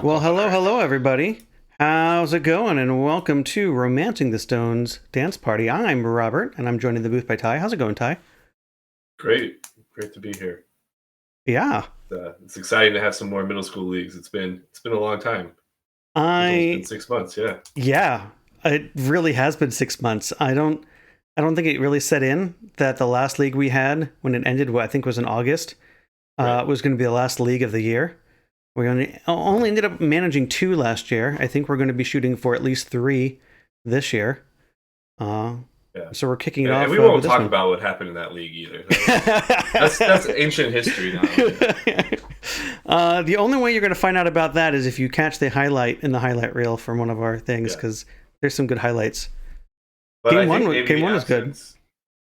Well, hello, Alright. hello, everybody. How's it going? And welcome to Romancing the Stones Dance Party. I'm Robert, and I'm joined in the booth by Ty. How's it going, Ty? Great to be here. Yeah, It's exciting to have some more middle school leagues. It's been a long time. It's almost been I 6 months. Yeah, yeah, it really has been 6 months. I don't think it really set in that the last league we had when it ended, what I think was in August, right. was going to be the last league of the year. We only ended up managing two last year. I think we're going to be shooting for at least three this year. Uh, Yeah, so we're kicking it and off we with won't this talk one. about what happened in that league either. That's ancient history now. Yeah, The only way you're going to find out about that is if you catch the highlight in the highlight reel from one of our things, yeah. because there's some good highlights. But I think maybe Game one was good.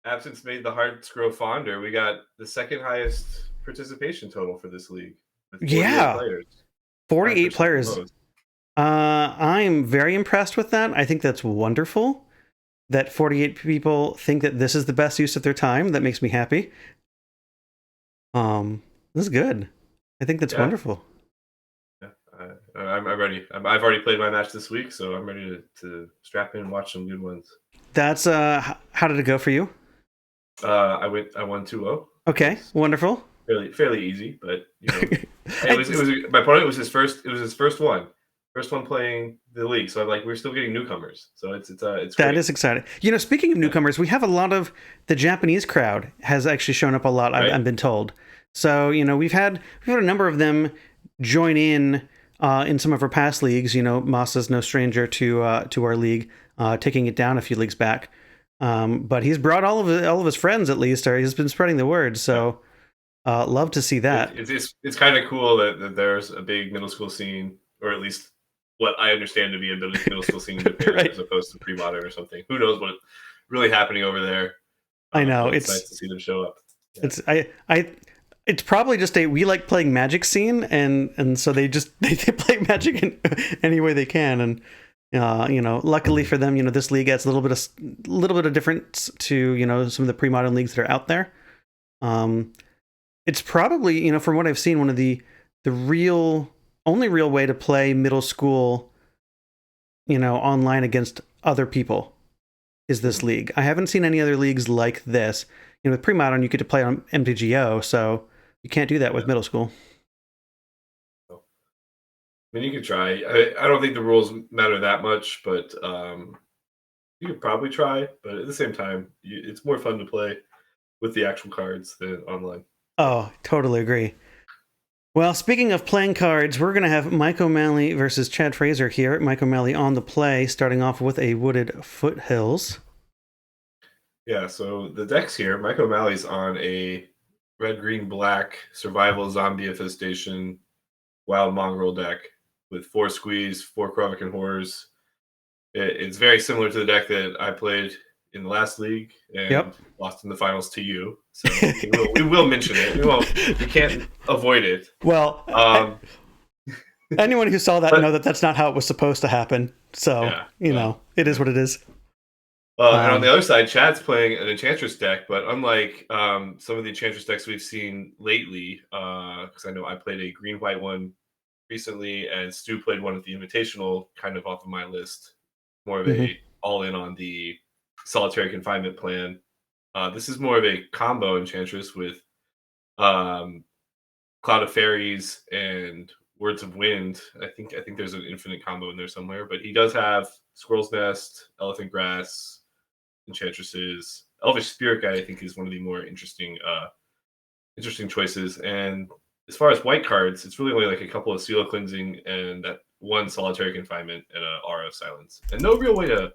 absence made the hearts grow fonder. We got the second highest participation total for this league with 48 Yeah, players, tied for 48 second players. most. I'm very impressed with that. I think that's wonderful that 48 people think that this is the best use of their time. That makes me happy. This is good. I think that's Yeah, wonderful. yeah. I'm ready. I've already played my match this week, so I'm ready to strap in and watch some good ones. That's how did it go for you? I won 2-0. It Okay, was wonderful. fairly easy, but I, my opponent was his first one. First one playing the league. So like we're still getting newcomers. So it's That great. is exciting. Speaking of Yeah. newcomers, we have a lot of the Japanese crowd has actually shown up a lot. Right? I've been told. So we've had a number of them join in some of our past leagues. Masa's no stranger to our league, taking it down a few leagues back. But he's brought all of his friends at least, or he's been spreading the word. Yeah. So love to see that. It's kind of cool that there's a big middle school scene, or at least what I understand to be a middle school scene in Japan, Right? as opposed to pre-modern or something. Who knows what's really happening over there? I know But it's nice to see them show up. Yeah. it's I it's probably just a we like playing Magic scene, and so they just they play Magic in any way they can, and luckily for them, this league adds a little bit of difference to some of the pre-modern leagues that are out there. Um, it's probably from what I've seen, one of the real only real way to play middle school online against other people is this Mhm. league. I haven't seen any other leagues like this. With pre-modern, you get to play on MTGO, so you can't do that with Yeah. middle school. So, I mean, you could try. I don't think the rules matter that much, but you could probably try. But at the same time, it's more fun to play with the actual cards than online. So, Oh, totally agree. Well, speaking of playing cards, we're going to have Mike O'Malley versus Chad Fraser here. Mike O'Malley on the play, starting off with a Wooded Foothills. yeah. So the decks here, Mike O'Malley's on a red, green, black survival zombie infestation wild mongrel deck with 4 squeeze, 4 Krovikan horrors. It's very similar to the deck that I played in the last league Yep. and lost in the finals to you. So we will mention it. We can't avoid it. Well, Um, anyone who saw that but know that that's not how it was supposed to happen. So, yeah, well, it is what it is. and on the Um, other side, Chad's playing an Enchantress deck, but unlike some of the Enchantress decks we've seen lately, because I know I played a green white one recently, and Stu played one at the Invitational, kind of off of my list. More of mhm. a all in on the solitary confinement plan. This is more of a combo Enchantress with um, Cloud of Fairies and Words of Wind. I think there's an infinite combo in there somewhere, but he does have Squirrel's Nest, Elephant Grass, Enchantresses. Elvish Spirit Guide, I think, is one of the more interesting choices. And as far as white cards, it's really only like a couple of Seal of Cleansing and that one Solitary Confinement and a Aura of Silence, and no real way to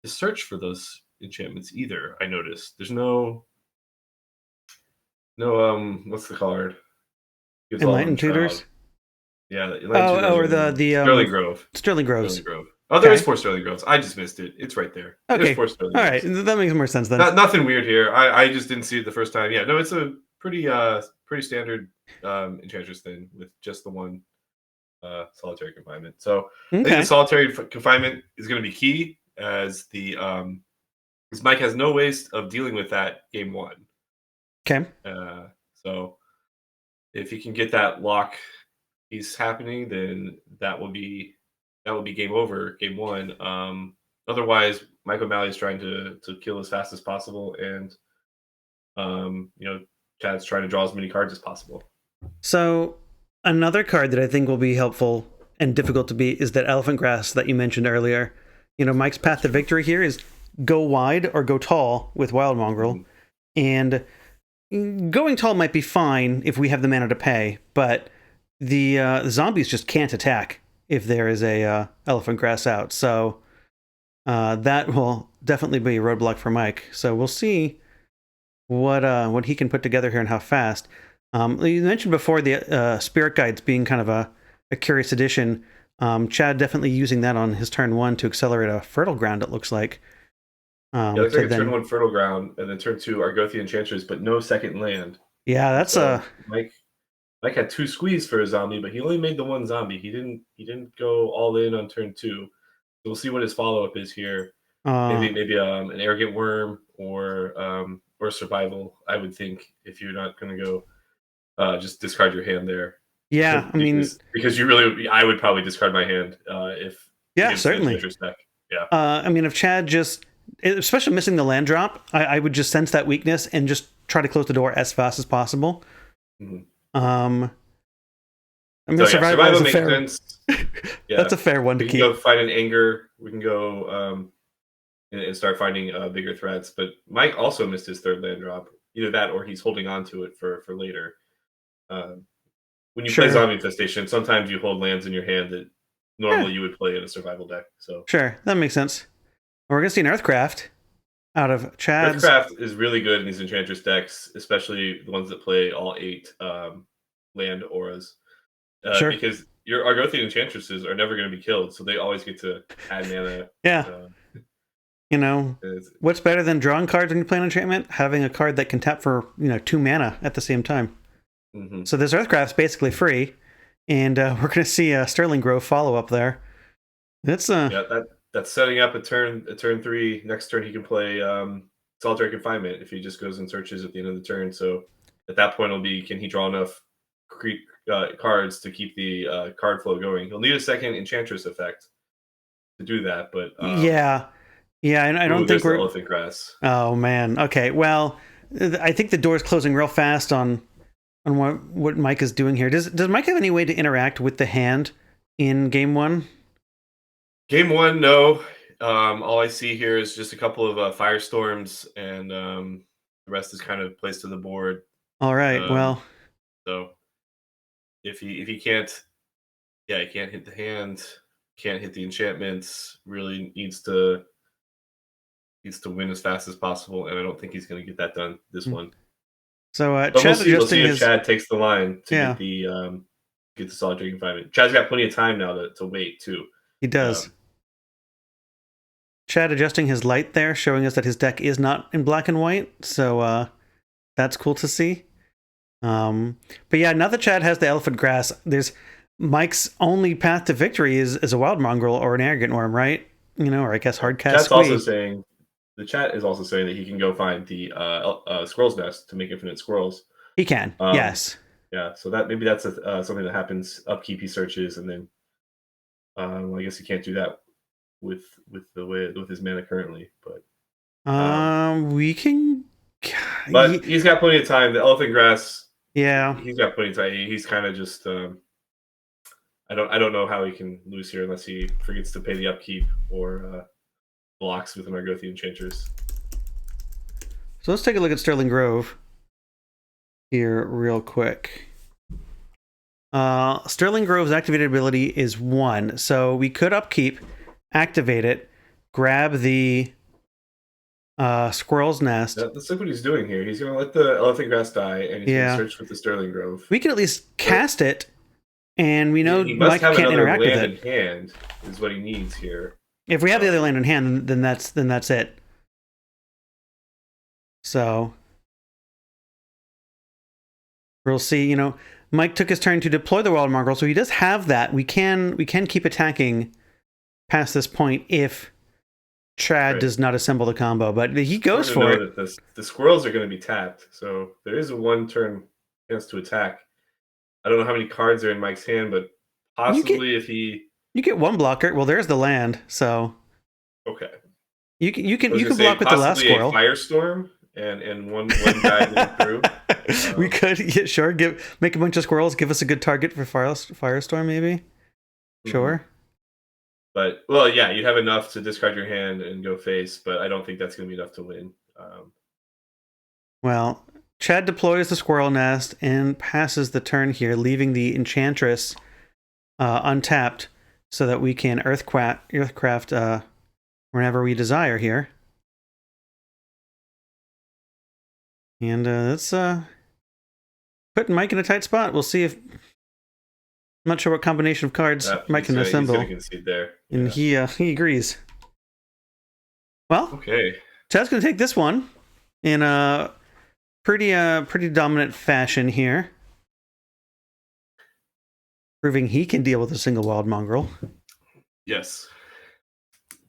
search for those enchantments either. I noticed there's no what's the card? Gives all of them Enlightened Shroud. Tutors. Yeah, the Elaine Oh, Tudors or and the Sterling Grove. Sterling Sterling Groves. Grove. Oh, there is Okay. 4 Sterling Groves. I just missed it. It's right there. There's Okay. 4 Sterling All right. Groves. That makes more sense then. Nothing weird here. I just didn't see it the first time. Yeah, no, it's a pretty standard Enchantress thing with just the one solitary confinement. So I think the Okay. solitary confinement is going to be key as the because Mike has no ways of dealing with that game one. Okay. So if he can get that lock he's happening, then that will be game over, game one. Otherwise, Mike O'Malley is trying to kill as fast as possible, and you know, Chad's trying to draw as many cards as possible. So another card that I think will be helpful and difficult to beat is that Elephant Grass that you mentioned earlier. You know, Mike's path to victory here is go wide or go tall with Wild Mongrel. And going tall might be fine if we have the mana to pay, but the zombies just can't attack if there is a Elephant Grass out. So that will definitely be a roadblock for Mike. So we'll see what he can put together here and how fast. You mentioned before the Spirit Guides being kind of a curious addition. Chad definitely using that on his turn 1 to accelerate a Fertile Ground, it looks like. Yeah, it looks like a turn 1 Fertile Ground, and then turn 2 Argothian Enchantress, but no second land. Yeah, that's so Mike had 2 squeeze for a zombie, but he only made the 1 zombie. He didn't go all in on turn 2. So we'll see what his follow-up is here. Maybe an Arrogant Worm or Survival, I would think, if you're not going to go just discard your hand there. Yeah, because I would probably discard my hand if certainly. Yeah. If Chad just, especially missing the land drop, I would just sense that weakness and just try to close the door as fast as possible. Mm-hmm. Survival makes sense. Yeah. That's a fair one to keep. We can go find an Anger. We can go and start finding bigger threats. But Mike also missed his 3rd land drop. Either that or he's holding on to it for later. When you play Zombie Infestation, sometimes you hold lands in your hand that normally you would play in a survival deck. So sure, that makes sense. We're going to see an Earthcraft out of Chad's. Earthcraft is really good in these Enchantress decks, especially the ones that play all 8 land auras. Because your Argothian Enchantresses are never going to be killed, so they always get to add mana. Yeah. What's better than drawing cards when you play an enchantment? Having a card that can tap for 2 mana at the same time. Mm-hmm. So this Earthcraft's basically free, and we're going to see a Sterling Grove follow up there. That's that's setting up a turn 3. Next turn he can play Solitary Confinement if he just goes and searches at the end of the turn. So at that point it'll be, can he draw enough cards to keep the card flow going? He'll need a second Enchantress effect to do that, but and I don't think we're Elephant Grass. Oh man. Okay. Well, I think the door's closing real fast on what Mike is doing here. Does Mike have any way to interact with the hand in game 1? Game 1, no. All I see here is just a couple of Firestorms, and the rest is kind of placed to the board. All right. So if he can't, he can't hit the hand, can't hit the enchantments. Really needs to win as fast as possible, and I don't think he's going to get that done this one. So we'll see if Chad takes the line to get the Solitary Confinement. Chad's got plenty of time now to wait too. He does. Chad adjusting his light there, showing us that his deck is not in black and white. So that's cool to see. But yeah, now that Chad has the Elephant Grass, there's Mike's only path to victory is a Wild Mongrel or an Arrogant Worm, right? Or I guess Hardcast. The chat is also saying that he can go find the Squirrel's Nest to make infinite squirrels. He can, yes. Yeah, so maybe that's something that happens upkeep he searches, and then I guess he can't do that with his mana currently. But we can. But he's got plenty of time. The Elephant Grass. Yeah, he's got plenty of time. He's kind of just. I don't know how he can lose here unless he forgets to pay the upkeep or blocks with an Argothian Enchantress. So let's take a look at Sterling Grove here real quick. Sterling Grove's activated ability is 1, so we could upkeep, activate it, grab the Squirrel's Nest. That's like what he's doing here. He's going to let the Elephant Grass die, and he's going to search with the Sterling Grove. We can at least cast it, and we know Mike can't interact with it. In hand is what he needs here. If we have the other land in hand, then that's it. So we'll see. Mike took his turn to deploy the Wild Mongrel, so he does have that. We can keep attacking past this point if Chad does not assemble the combo, but he goes for it. The squirrels are going to be tapped, so there is a 1-turn chance to attack. I don't know how many cards are in Mike's hand, but You get possibly if he you get one blocker. Well, there's the land, so okay. you I was you gonna can say block with the last possibly a squirrel. firestorm and one guy going through. We Um, could, yeah, sure, make a bunch of squirrels, give us a good target for firestorm, maybe. mhm. Sure. But well, yeah, you'd have enough to discard your hand and go face, but I don't think that's going to be enough to win. Well, Chad deploys the squirrel nest and passes the turn here, leaving the Enchantress untapped, so that we can Earthcraft whenever we desire here. And that's putting Mike in a tight spot. We'll see if I'm not sure what combination of cards Mike can He's going to assemble, concede there. and Yeah. he agrees. Well, Okay. Chad's going to take this one in a pretty dominant fashion here, proving he can deal with a single wild mongrel. Yes.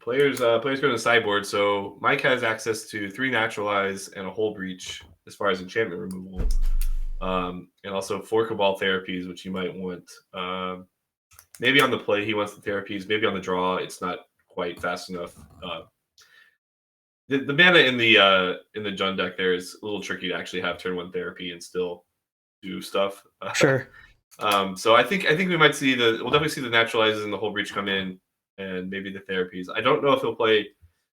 Players go to the sideboard, so Mike has access to 3 naturalize and a hull breach as far as enchantment removal, and also 4 cabal therapies, which you might want. Maybe on the play he wants the therapies. Maybe on the draw it's not quite fast enough. The mana in the Jund deck there is a little tricky to actually have turn 1 therapy and still do stuff. Sure. So I think we might see we'll definitely see the naturalizes and the whole breach come in, and maybe the therapies. I don't know if he'll play.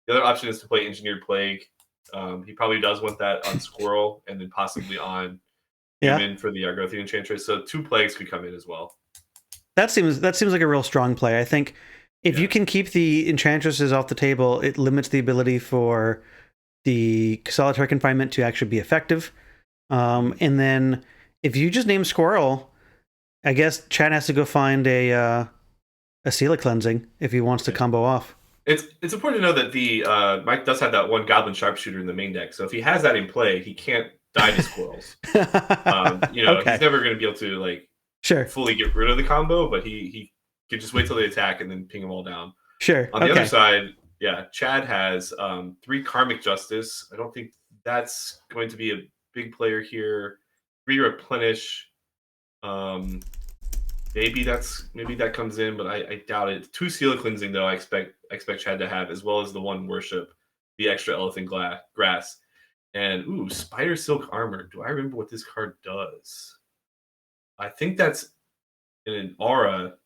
The other option is to play Engineered Plague. He probably does want that on Squirrel and then possibly on Human for the Argothian Enchantress. So 2 plagues could come in as well. That seems like a real strong play. I think if you can keep the Enchantresses off the table, it limits the ability for the solitary confinement to actually be effective. And then if you just name Squirrel, I guess Chad has to go find a Seal Cleansing if he wants to combo off. It's important to know that the Mike does have that one Goblin Sharpshooter in the main deck. So if he has that in play, he can't die to Squirrels. He's never going to be able to fully get rid of the combo, but he can just wait till they attack and then ping them all down. Sure. On the other side, Chad has 3 Karmic Justice. I don't think that's going to be a big player here. 3 Replenish. Maybe that comes in, but I doubt it. 2 Seal Cleansing though. I expect Chad to have, as well as the 1 Worship, the extra Elephant Grass, and Spider Silk Armor. Do I remember what this card does? I think that's an aura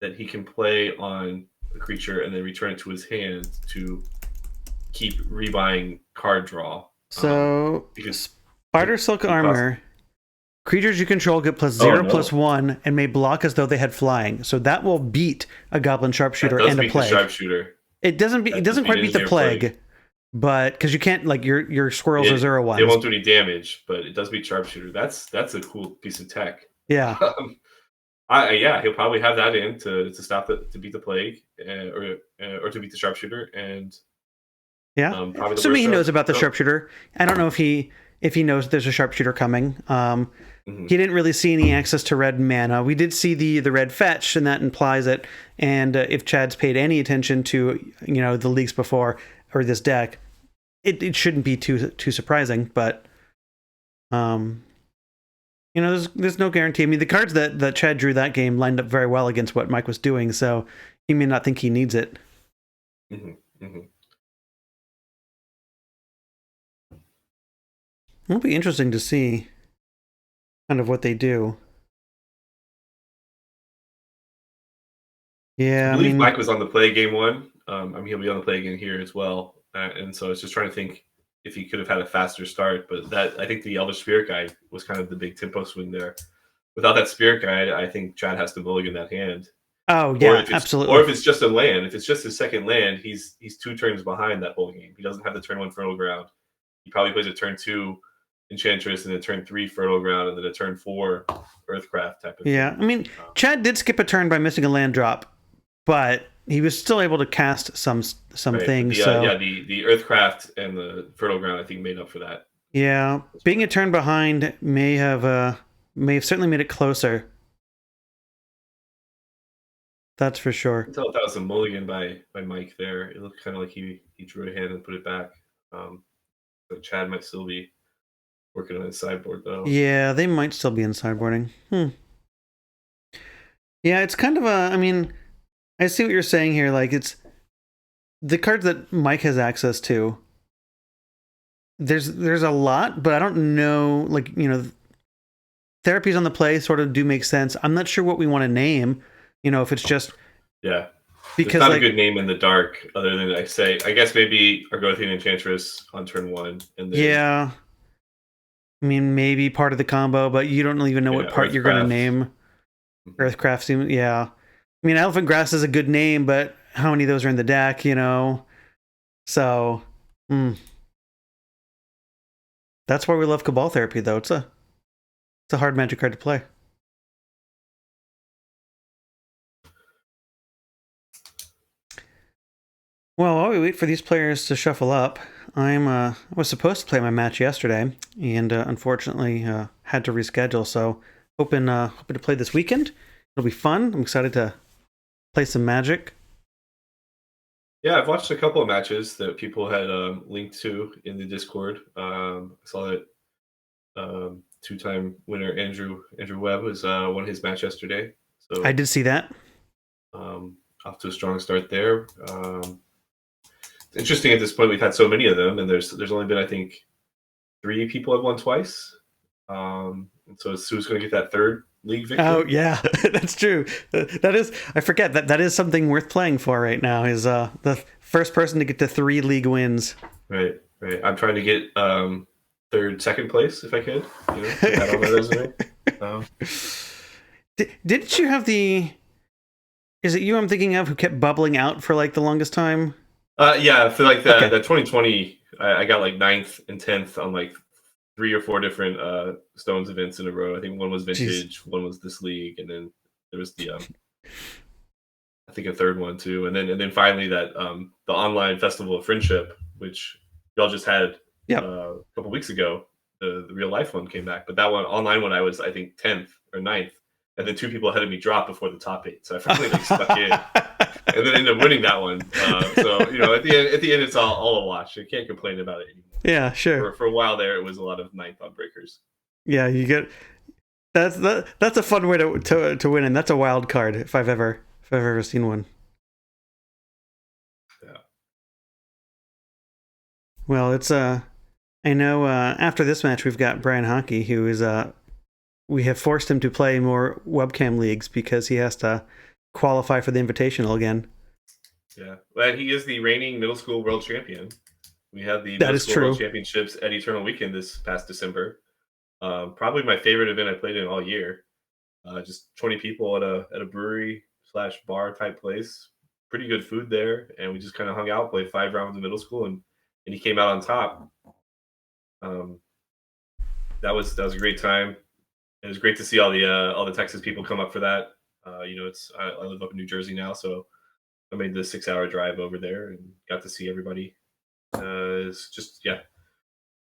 that he can play on a creature and then return it to his hand to keep rebuying card draw. So Spider Silk Armor. Creatures you control get +0/+1 and may block as though they had flying. So that will beat a Goblin Sharpshooter and a Plague. Sharpshooter. It doesn't quite beat the Plague, but because you can't your squirrels are 0/1s. It won't do any damage, but it does beat Sharpshooter. That's a cool piece of tech. Yeah. He'll probably have that in to stop to beat the Plague or to beat the Sharpshooter, and probably assuming he knows about the Sharpshooter. I don't know if he knows there's a Sharpshooter coming. He didn't really see any access to red mana. We did see the red fetch, and that implies it. And if Chad's paid any attention to the leaks before or this deck, it shouldn't be too surprising. But there's no guarantee. I mean, the cards that Chad drew that game lined up very well against what Mike was doing, so he may not think he needs it. It'll be interesting to see kind of what they do. Yeah, I believe Mike was on the play game 1. He'll be on the play again here as well. And so I was just trying to think if he could have had a faster start. But I think the Elder Spirit Guide was kind of the big tempo swing there. Without that Spirit Guide, I think Chad has to mulligan that hand. Oh, yeah, absolutely. Or if it's just a land, if it's just his second land, he's 2 turns behind that whole game. He doesn't have the turn 1 Fertile Ground. He probably plays a turn 2 Enchantress and a turn 3 Fertile Ground and then a turn 4 Earthcraft type of thing. I mean, Chad did skip a turn by missing a land drop, but he was still able to cast some things. The Earthcraft and the Fertile Ground, I think, made up for that. Yeah, being a turn behind may have certainly made it closer. That's for sure. I can tell if that was a mulligan by Mike there. It looked kind of like he drew a hand and put it back. But Chad might still be working on his sideboard, though. Yeah, they might still be in sideboarding. Yeah, it's kind of a. I mean, I see what you're saying here. Like, it's the cards that Mike has access to. There's a lot, but I don't know. Like, therapies on the play sort of do make sense. I'm not sure what we want to name. If it's just Yeah. There's because not a like good name in the dark other than I guess maybe Argothian Enchantress on turn 1 and then yeah. I mean, maybe part of the combo, but you don't even know what part you're going to Earthcraft. name. Mhm. Earthcraft seems, yeah. I mean, Elephant Grass is a good name, but how many of those are in the deck, So, that's why we love Cabal Therapy, though. It's a hard Magic card to play. Well, while we wait for these players to shuffle up, I was supposed to play my match yesterday, and unfortunately had to reschedule. So hoping to play this weekend. It'll be fun. I'm excited to play some Magic. Yeah, I've watched a couple of matches that people had linked to in the Discord. I saw that two-time winner Andrew Webb was won his match yesterday. So I did see that. off to a strong start there. It's interesting at this point we've had so many of them, and there's only been I think 3 people have won twice. And so Sue's going to get that third league victory. Oh yeah, that's true. That is, I forget that is something worth playing for right now. Is the first person to get to 3 league wins. Right. I'm trying to get second place if I could. Put that on my resume. Didn't you have the? Is it you I'm thinking of who kept bubbling out for like the longest time? Yeah, for like that 2020, I got like 9th and 10th on like 3 or 4 different Stones events in a row. I think one was Vintage, Jeez. One was this league, and then there was the I think a third one too, and then finally that the online Festival of Friendship, which y'all just had a couple weeks ago. The real life one came back, but that one online one I was I think 10th or 9th, and then 2 people ahead of me dropped before the top 8, so I finally like stuck in. And then ended up winning that one. So at the end, it's all a wash. You can't complain about it anymore. Yeah, sure. For a while there, it was a lot of 9th on breakers. Yeah, you get that's a fun way to win, and that's a wild card if I've ever seen one. Yeah. Well, it's I know after this match we've got Brian Hockey, who is we have forced him to play more webcam leagues because he has to qualify for the Invitational again. Yeah, well, he is the reigning middle school world champion. We had the middle school world championships at Eternal Weekend this past December. Probably my favorite event I played in all year. Just 20 people at a brewery / bar type place. Pretty good food there, and we just kind of hung out, played 5 rounds of middle school, and he came out on top. That was a great time. It was great to see all the Texas people come up for that. I live up in New Jersey now, so I made the 6-hour drive over there and got to see everybody. It's just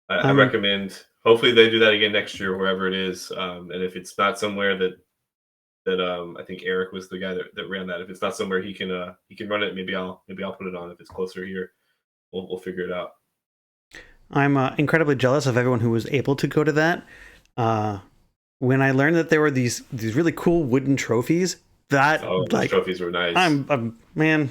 I recommend. Hopefully they do that again next year, wherever it is. And if it's not somewhere that I think Eric was the guy that ran that. If it's not somewhere he can run it, maybe I'll put it on. If it's closer here, we'll figure it out. I'm incredibly jealous of everyone who was able to go to that. When I learned that there were these really cool wooden trophies, those trophies were nice. Man.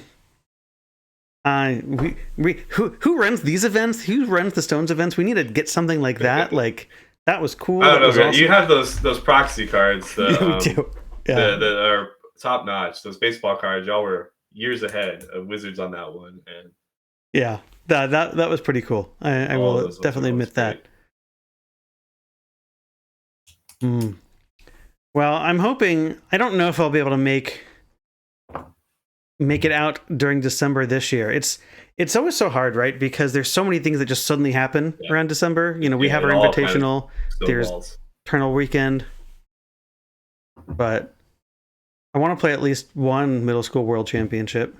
Who runs these events? Who runs the Stones events? We need to get something like that. Like that was cool. I don't know. Awesome. You have those proxy cards that, we do. Yeah. that are top notch. Those baseball cards, y'all were years ahead of Wizards on that one. And yeah, that was pretty cool. I will definitely admit that. Well, I'm hoping. I don't know if I'll be able to make it out during December this year. It's always so hard, right? Because there's so many things that just suddenly happen around December. We have our Invitational. There's Eternal Weekend. But I want to play at least one middle school world championship.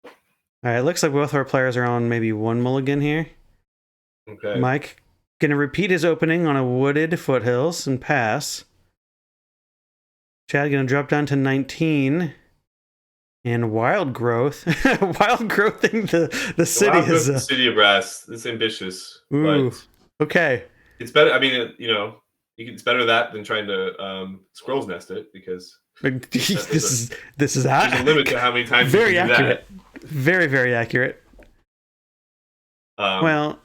All right, looks like both our players are on maybe one mulligan here. Okay. Mike gonna repeat his opening on a wooded foothills and pass. Chad gonna drop down to 19. And Wild Growth. Wild Growthing the city is the city of Brass. It's ambitious. Ooh, but okay. It's better. I mean, it's better that than trying to Scroll's Nest it, because this is there's a limit to how many times you can very do accurate. that. Very accurate. Well,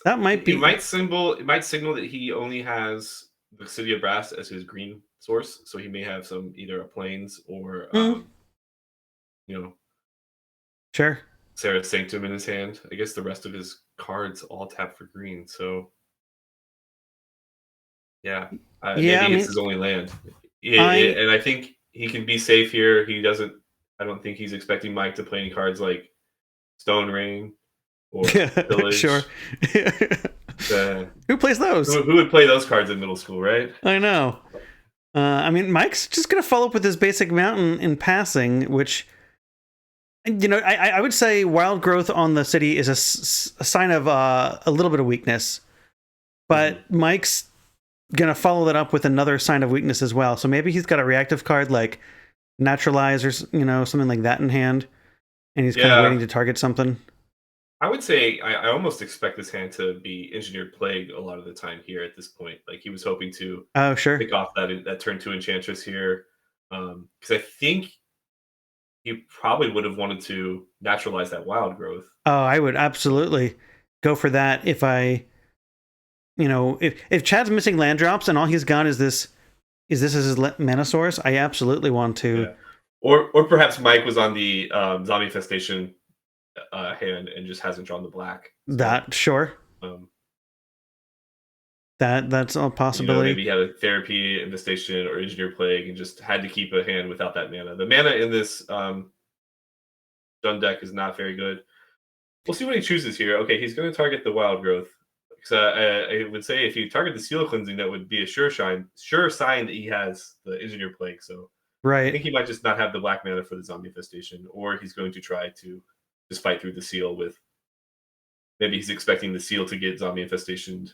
that might be. It might signal that he only has the City of Brass as his green source, so he may have some either a Plains or you know, Sure. Sarah's Sanctum in his hand. I guess the rest of his cards all tap for green, so yeah, maybe it's his only land. And I think he can be safe here. He doesn't. I don't think he's expecting Mike to play any cards like Stone Rain or Pillage. Sure. Who plays those? Who would play those cards in middle school, right? I know. I mean, Mike's just going to follow up with his basic mountain in passing, which, you know, I would say wild growth on the city is a sign of a little bit of weakness. But Mike's going to follow that up with another sign of weakness as well. So maybe he's got a reactive card like Naturalize or, you know, something like that in hand. And he's kind of waiting to target something. I would say I almost expect this hand to be Engineered Plague a lot of the time here at this point. Like he was hoping to pick off that turn 2 Enchantress here. Because I think he probably would have wanted to naturalize that wild growth. Oh, I would absolutely go for that if I, you know, if Chad's missing land drops and all he's got is this as his mana source, I absolutely want to. Yeah. Or perhaps Mike was on the Zombie Infestation hand and just hasn't drawn the black. So, that's a possibility. You know, maybe he had a Therapy, Infestation, or Engineer Plague and just had to keep a hand without that mana. The mana in this done deck is not very good. We'll see what he chooses here. Okay, he's going to target the wild growth. So I would say if you target the Seal Cleansing, that would be a sure sign that he has the Engineer Plague. So right. I think he might just not have the black mana for the Zombie Infestation, or he's going to try to just fight through the Seal with. Maybe he's expecting the Seal to get Zombie Infestation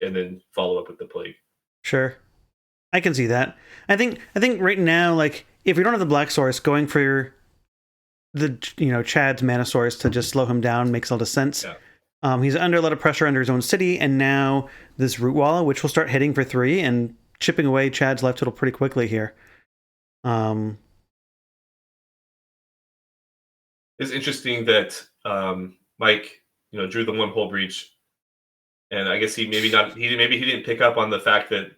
and then follow up with the Plague. Sure, I can see that. I think right now, like if we don't have the black source, going for the Chad's mana source to just slow him down makes all the sense. Yeah. He's under a lot of pressure under his own city, and now this Root Walla, which will start hitting for 3 and chipping away Chad's left total pretty quickly here. It's interesting that Mike, drew the 1 Hull Breach, and I guess he didn't pick up on the fact that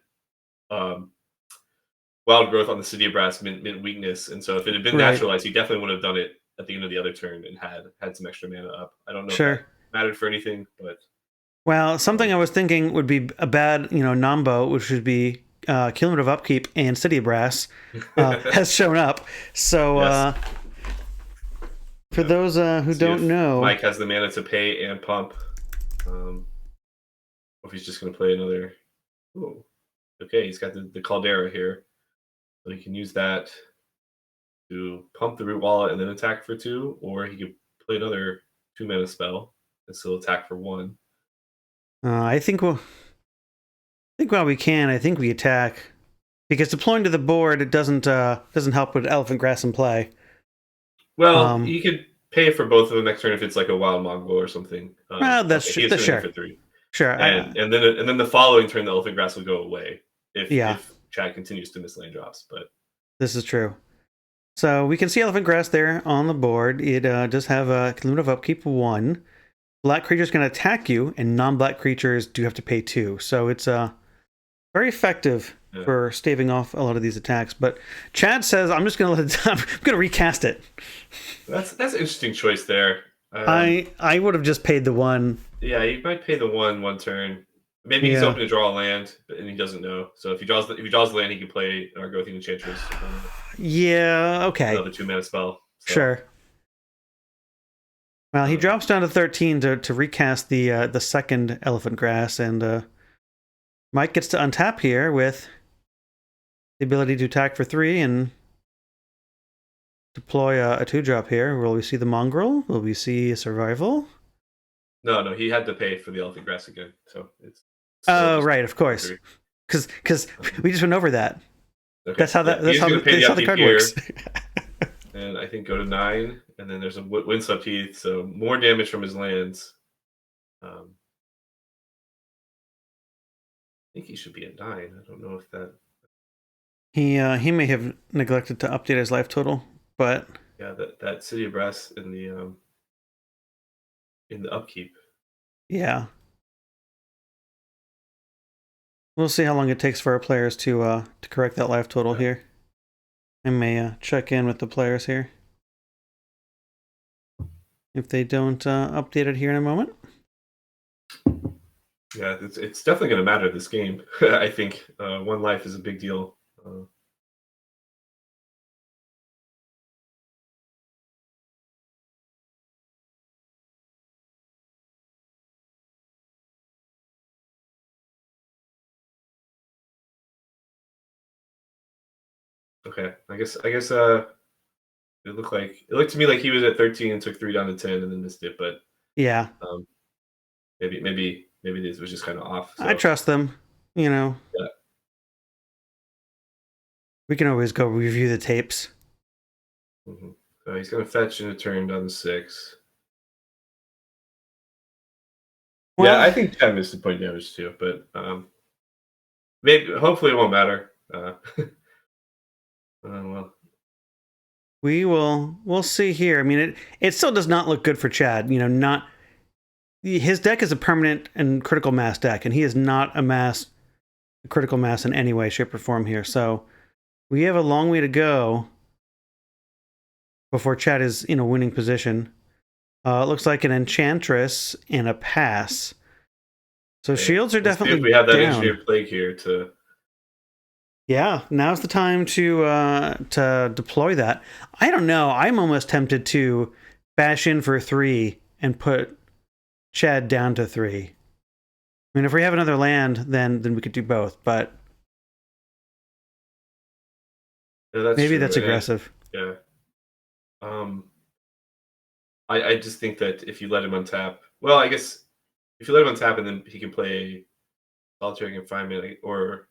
wild growth on the City of Brass meant weakness, and so if it had been naturalized, he definitely would have done it at the end of the other turn and had some extra mana up. I don't know if that mattered for anything, but something I was thinking would be a bad nombo, which would be Cumulative Upkeep and City of Brass has shown up. So yes. For those who don't know, Mike has the mana to pay and pump. If he's just going to play another. Ooh. Okay, he's got the Caldera here, so he can use that to pump the Root Walla and then attack for 2, or he could play another 2 mana spell and still attack for 1. I think while we can, I think we attack, because deploying to the board it doesn't help with Elephant Grass in play. Well, you could pay for both of them next turn if it's like a Wild Mongrel or something. That's true. That's sure. For 3. Sure. And then the following turn, the Elephant Grass will go away if Chad continues to miss land drops. But this is true. So we can see Elephant Grass there on the board. It does have a Cumulative Upkeep 1. Black creatures can attack you, and non-black creatures do have to pay 2. So it's very effective for staving off a lot of these attacks. But Chad says, "I'm just going to I'm going to recast it." That's an interesting choice there. I would have just paid the 1. Yeah, you might pay the 1 turn. Maybe he's hoping to draw a land, and he doesn't know. So if he draws the land, he can play an Argothian Enchantress. Yeah. Okay. Another 2 mana spell. So. Sure. Well, he drops down to 13 to recast the second Elephant Grass, and Mike gets to untap here with the ability to attack for 3 and deploy a 2-drop here. Will we see the Mongrel? Will we see a Survival? No, he had to pay for the Elephant Grass again. So it's. Right, of course. Because we just went over that. Okay. That's how the card works. And I think go to 9, and then there's a Windswept Heath, so more damage from his lands. think he should be at 9. I don't know if that. He may have neglected to update his life total, but Yeah, that City of Brass in the upkeep. yeah. We'll see how long it takes for our players to correct that life total Yeah. here. I may check in with the players here if they don't update it here in a moment. Yeah, it's definitely going to matter this game. I think one life is a big deal. Okay, I guess it looked to me like he was at 13 and took 3 down to 10 and then missed it, but Yeah, um, maybe this was just kind of off. I So trust them. You know, yeah. we can always go review the tapes. So he's going to fetch in a turn down to 6. Yeah, Well, I think Chad missed the point damage too, but maybe hopefully it won't matter. Well, we'll see here. I mean, it still does not look good for Chad. You know, not his deck is a permanent and critical mass deck, and he is not a critical mass in any way, shape, or form here. So we have a long way to go before Chad is in a winning position. It looks like an Enchantress and a pass. So okay. shields are Let's see if definitely we have that down. engineered plague here to. Yeah, now's the time to deploy that. I don't know. I'm almost tempted to bash in for 3 and put Chad down to 3. I mean, if we have another land, then we could do both. But Yeah, that's maybe true. that's aggressive. Yeah. I just think that if you let him untap, well, I guess if you let him untap and then he can play solitary confinement, or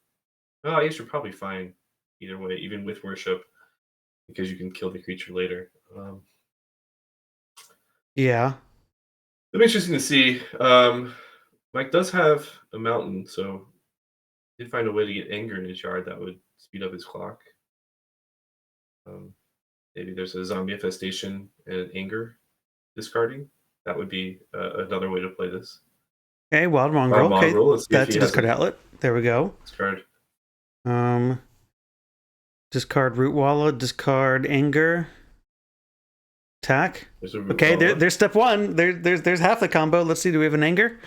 I guess you're probably fine either way, even with worship, because you can kill the creature later. Yeah. It'll be interesting to see. Mike does have a mountain, so he did find a way to get anger in his yard that would speed up his clock. Um, maybe there's a zombie infestation and anger discarding. That would be another way to play this. Okay, Wild Wild Mongrel. Okay, Mongrel. Let's see if that's he a has discard outlet. There we go. discard. Discard Root Wallet. Discard Anger. Attack. Okay, there's step 1. There's half the combo. Let's see. Do we have an Anger?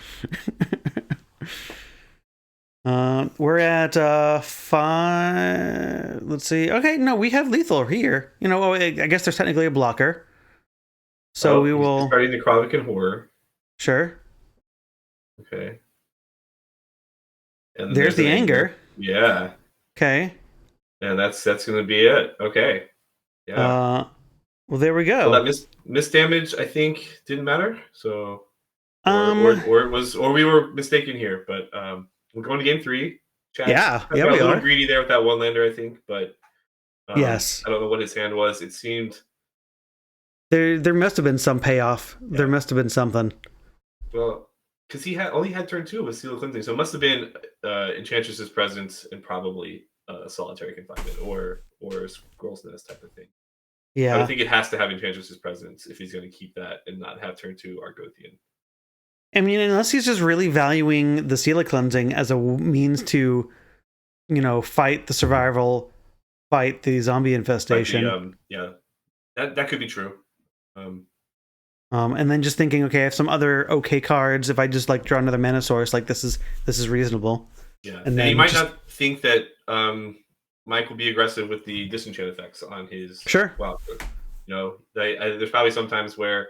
We're at 5. Let's see. Okay, no, we have lethal here. You know, I guess there's technically a blocker. So we will discarding Necrotic and Horror. Sure. Okay. And there's the anger. Yeah. Okay. And that's going to be it. Okay. Yeah. Well, there we go. Well, that miss damage, I think, didn't matter. So, or it was, or we were mistaken here. But we're going to game 3. Chad we got a little are greedy there with that one lander, I think. But yes, I don't know what his hand was. It seemed there must have been some payoff. Yeah. There must have been something. Well, because he only had turn 2 with Seal of Cleansing, so it must have been Enchantress's Presence and probably Solitary Confinement or Scroll's Nest type of thing. Yeah, I would think it has to have Enchantress's Presence if he's going to keep that and not have turn 2 Argothian. I mean, unless he's just really valuing the Seal of Cleansing as a means to, you know, fight the survival, fight the zombie infestation. Yeah, that could be true. And then just thinking, okay, I have some other okay cards. If I just like draw another mana source, like this is reasonable. Yeah, and then he might not think that Mike will be aggressive with the disenchant effects on his wild card. You know, there's probably some times where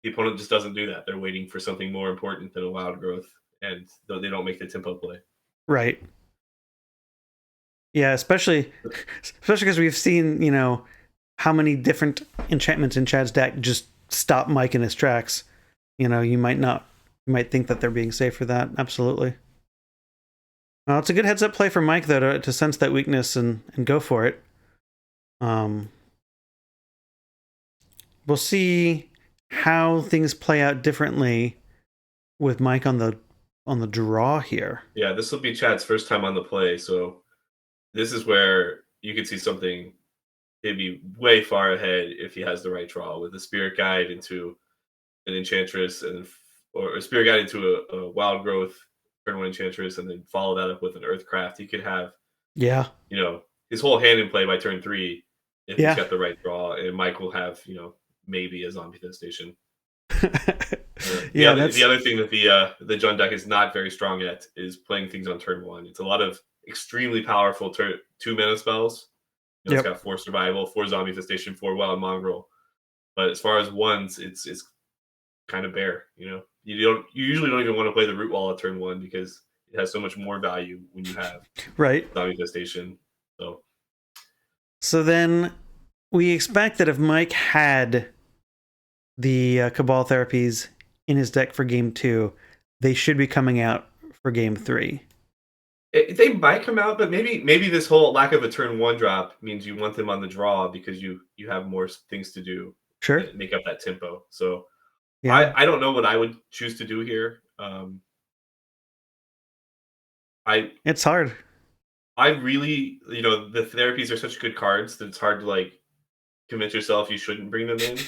the opponent just doesn't do that. They're waiting for something more important than a wild growth, and they don't make the tempo play. Right. Yeah, especially because we've seen, you know, how many different enchantments in Chad's deck just stop Mike in his tracks. You know, you might think that they're being safe for that. Absolutely. Well, it's a good heads up play for Mike though to sense that weakness and go for it. We'll see how things play out differently with Mike on the on the draw here. Yeah, this will be Chad's first time on the play, so this is where you could see something. He'd be way far ahead if he has the right draw with a Spirit Guide into an Enchantress or a Spirit Guide into a Wild Growth turn one Enchantress, and then follow that up with an Earthcraft. He could have Yeah. his whole hand in play by turn 3 if he's Yeah. got the right draw, and Mike will have maybe a Zombie Infestation. Yeah, The other thing that the Jund deck is not very strong at is playing things on turn 1. It's a lot of extremely powerful 2 mana spells. It's yep. got 4 survival, 4 Zombie Infestation, 4 Wild Mongrel. But as far as ones, it's kind of bare. You usually don't even want to play the Root Wall at turn 1 because it has so much more value when you have Right. Zombie Infestation. So then we expect that if Mike had the Cabal therapies in his deck for game 2, they should be coming out for game 3. They might come out, but maybe this whole lack of a turn 1 drop means you want them on the draw because you have more things to do. Sure. Make up that tempo. So Yeah. I don't know what I would choose to do here. It's hard. I really, the therapies are such good cards that it's hard to convince yourself you shouldn't bring them in.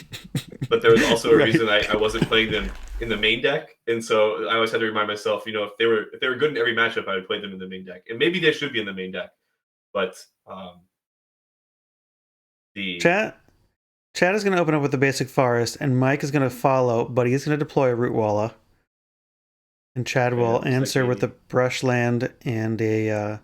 But there was also a Right. reason I wasn't playing them in the main deck, and so I always had to remind myself, if they were good in every matchup, I would play them in the main deck, and maybe they should be in the main deck. But Chat is going to open up with the basic forest, and Mike is going to follow, but he's going to deploy a Rootwalla. And Chad will answer with the Brushland and a...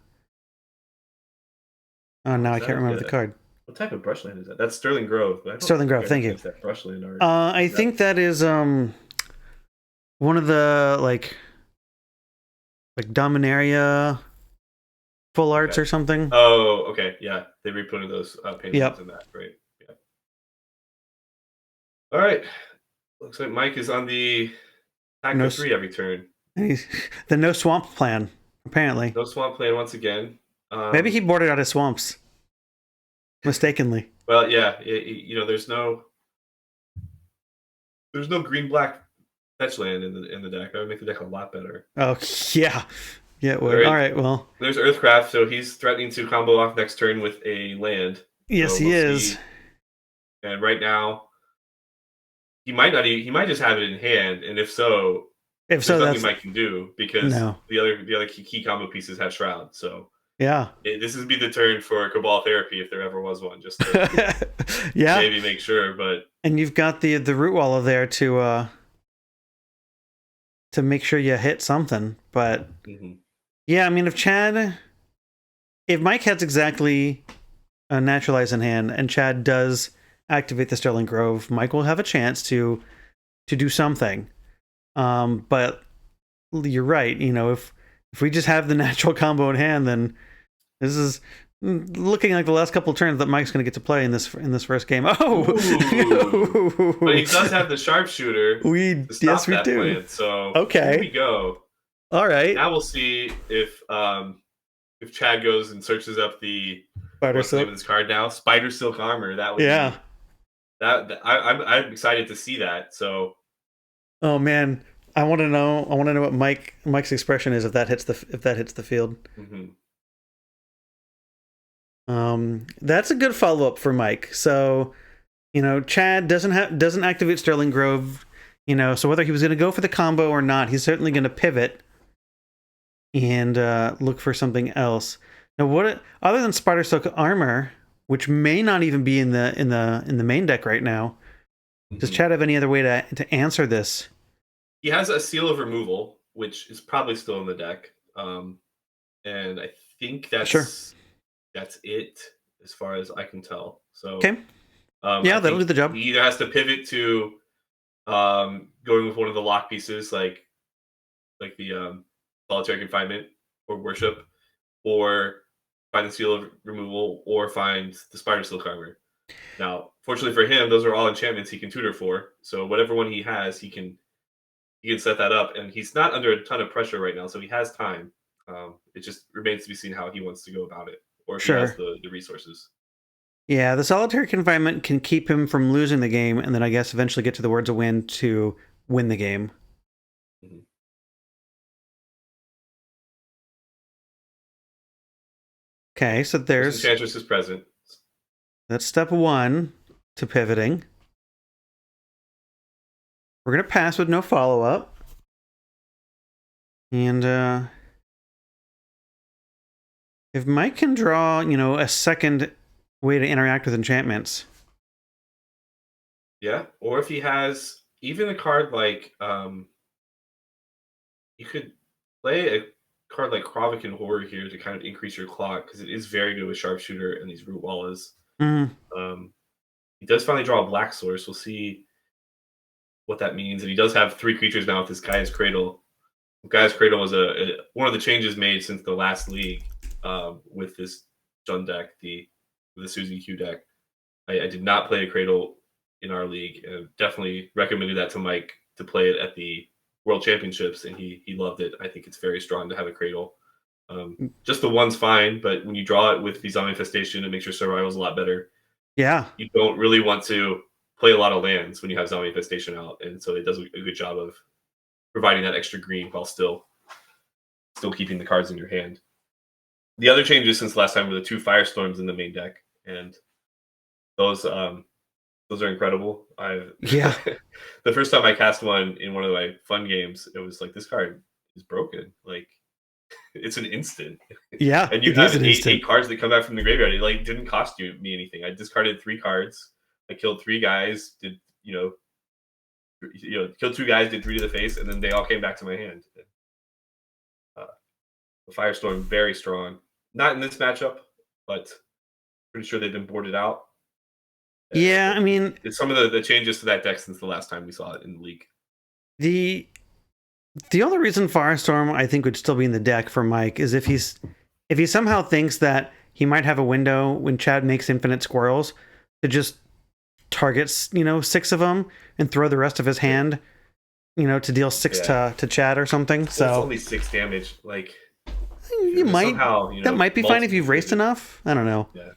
oh, now I can't remember the card. What type of Brushland is that? That's Sterling Grove. Sterling Grove, thank you. That Brushland art. I think that is one of the like Dominaria full arts or something. Oh, okay, yeah. They reprinted those paintings in that, right? Yeah. All right. Looks like Mike is on the attack 3 every turn. The no swamp plan, apparently. No swamp plan once again. Maybe he boarded out his swamps mistakenly. Well, yeah, there's no green-black fetch land in the deck. That would make the deck a lot better. Oh yeah, yeah. It would. All right, well, there's Earthcraft, so he's threatening to combo off next turn with a land. Yes, he is. And right now, he might just have it in hand, and if so, there's nothing Mike can do because the other key combo pieces have Shroud. So yeah, this would be the turn for Cabal Therapy if there ever was one, just to maybe make sure. But and you've got the Rootwalla there to make sure you hit something. But yeah, I mean, if Mike has exactly a Naturalize in hand and Chad does activate the Sterling Grove, Mike will have a chance to do something. But you're right. If we just have the natural combo in hand, then this is looking like the last couple of turns that Mike's going to get to play in this first game. Oh, but he does have the Sharpshooter. Yes, we do. Plan, so okay, here we go. All right. Now we'll see if Chad goes and searches up the Spider Silk. This card now, Spider Silk Armor. That would I'm excited to see that. So. Oh man, I want to know what Mike's expression is if that hits the field. That's a good follow up for Mike. So, Chad doesn't activate Sterling Grove. So whether he was going to go for the combo or not, he's certainly going to pivot and look for something else. Now, what other than Spider Silk Armor, which may not even be in the main deck right now? Does Chad have any other way to answer this? He has a Seal of Removal, which is probably still in the deck, and I think that's it as far as I can tell. So okay, that'll do the job. He either has to pivot to going with one of the lock pieces, like the Solitary Confinement or Worship, or find the Seal of Removal, or find the Spider Silk Armor. Now, fortunately for him, those are all enchantments he can tutor for. So whatever one he has, he can set that up, and he's not under a ton of pressure right now, so he has time. It just remains to be seen how he wants to go about it, or if he has the resources. Yeah, the Solitary Confinement can keep him from losing the game, and then I guess eventually get to the Words of Wind to win the game. Okay, so there's Enchantress is present. that's step 1 to pivoting. We're gonna pass with no follow-up. And if Mike can draw, a second way to interact with enchantments. Yeah, or if he has even a card like you could play a card like Krovikan Horror here to kind of increase your clock because it is very good with Sharpshooter and these Root Wallas. Mm, Um, he does finally draw a Black Source. We'll see what that means. And he does have 3 creatures now with this Gaia's Cradle. Gaia's Cradle was one of the changes made since the last league with this Jund deck, the SuziQ deck. I did not play a Cradle in our league. And definitely recommended that to Mike to play it at the World Championships, and he loved it. I think it's very strong to have a Cradle. Just the one's fine, but when you draw it with the Zombie Infestation, it makes your survivals a lot better. yeah. You don't really want to play a lot of lands when you have Zombie Infestation out, and so it does a good job of providing that extra green while still keeping the cards in your hand. The other changes since last time were the 2 Firestorms in the main deck, and those are incredible. Yeah. The first time I cast one in one of my fun games, it was like, this card is broken. Like, it's an instant. Yeah, And you it have is an instant. 8 cards that come back from the graveyard. It like didn't cost me anything. I discarded 3 cards. I killed 3 guys. Killed 2 guys. Did 3 to the face, and then they all came back to my hand. The Firestorm, very strong. Not in this matchup, but pretty sure they've been boarded out. Yeah, I mean, it's some of the changes to that deck since the last time we saw it in the league. The only reason Firestorm I think would still be in the deck for Mike is if he somehow thinks that he might have a window when Chad makes infinite squirrels to just target 6 of them and throw the rest of his hand, to deal 6 to Chad or something. So it's only 6 damage. Like, you might somehow, that might be fine if you've raced enough. I don't know. Yeah.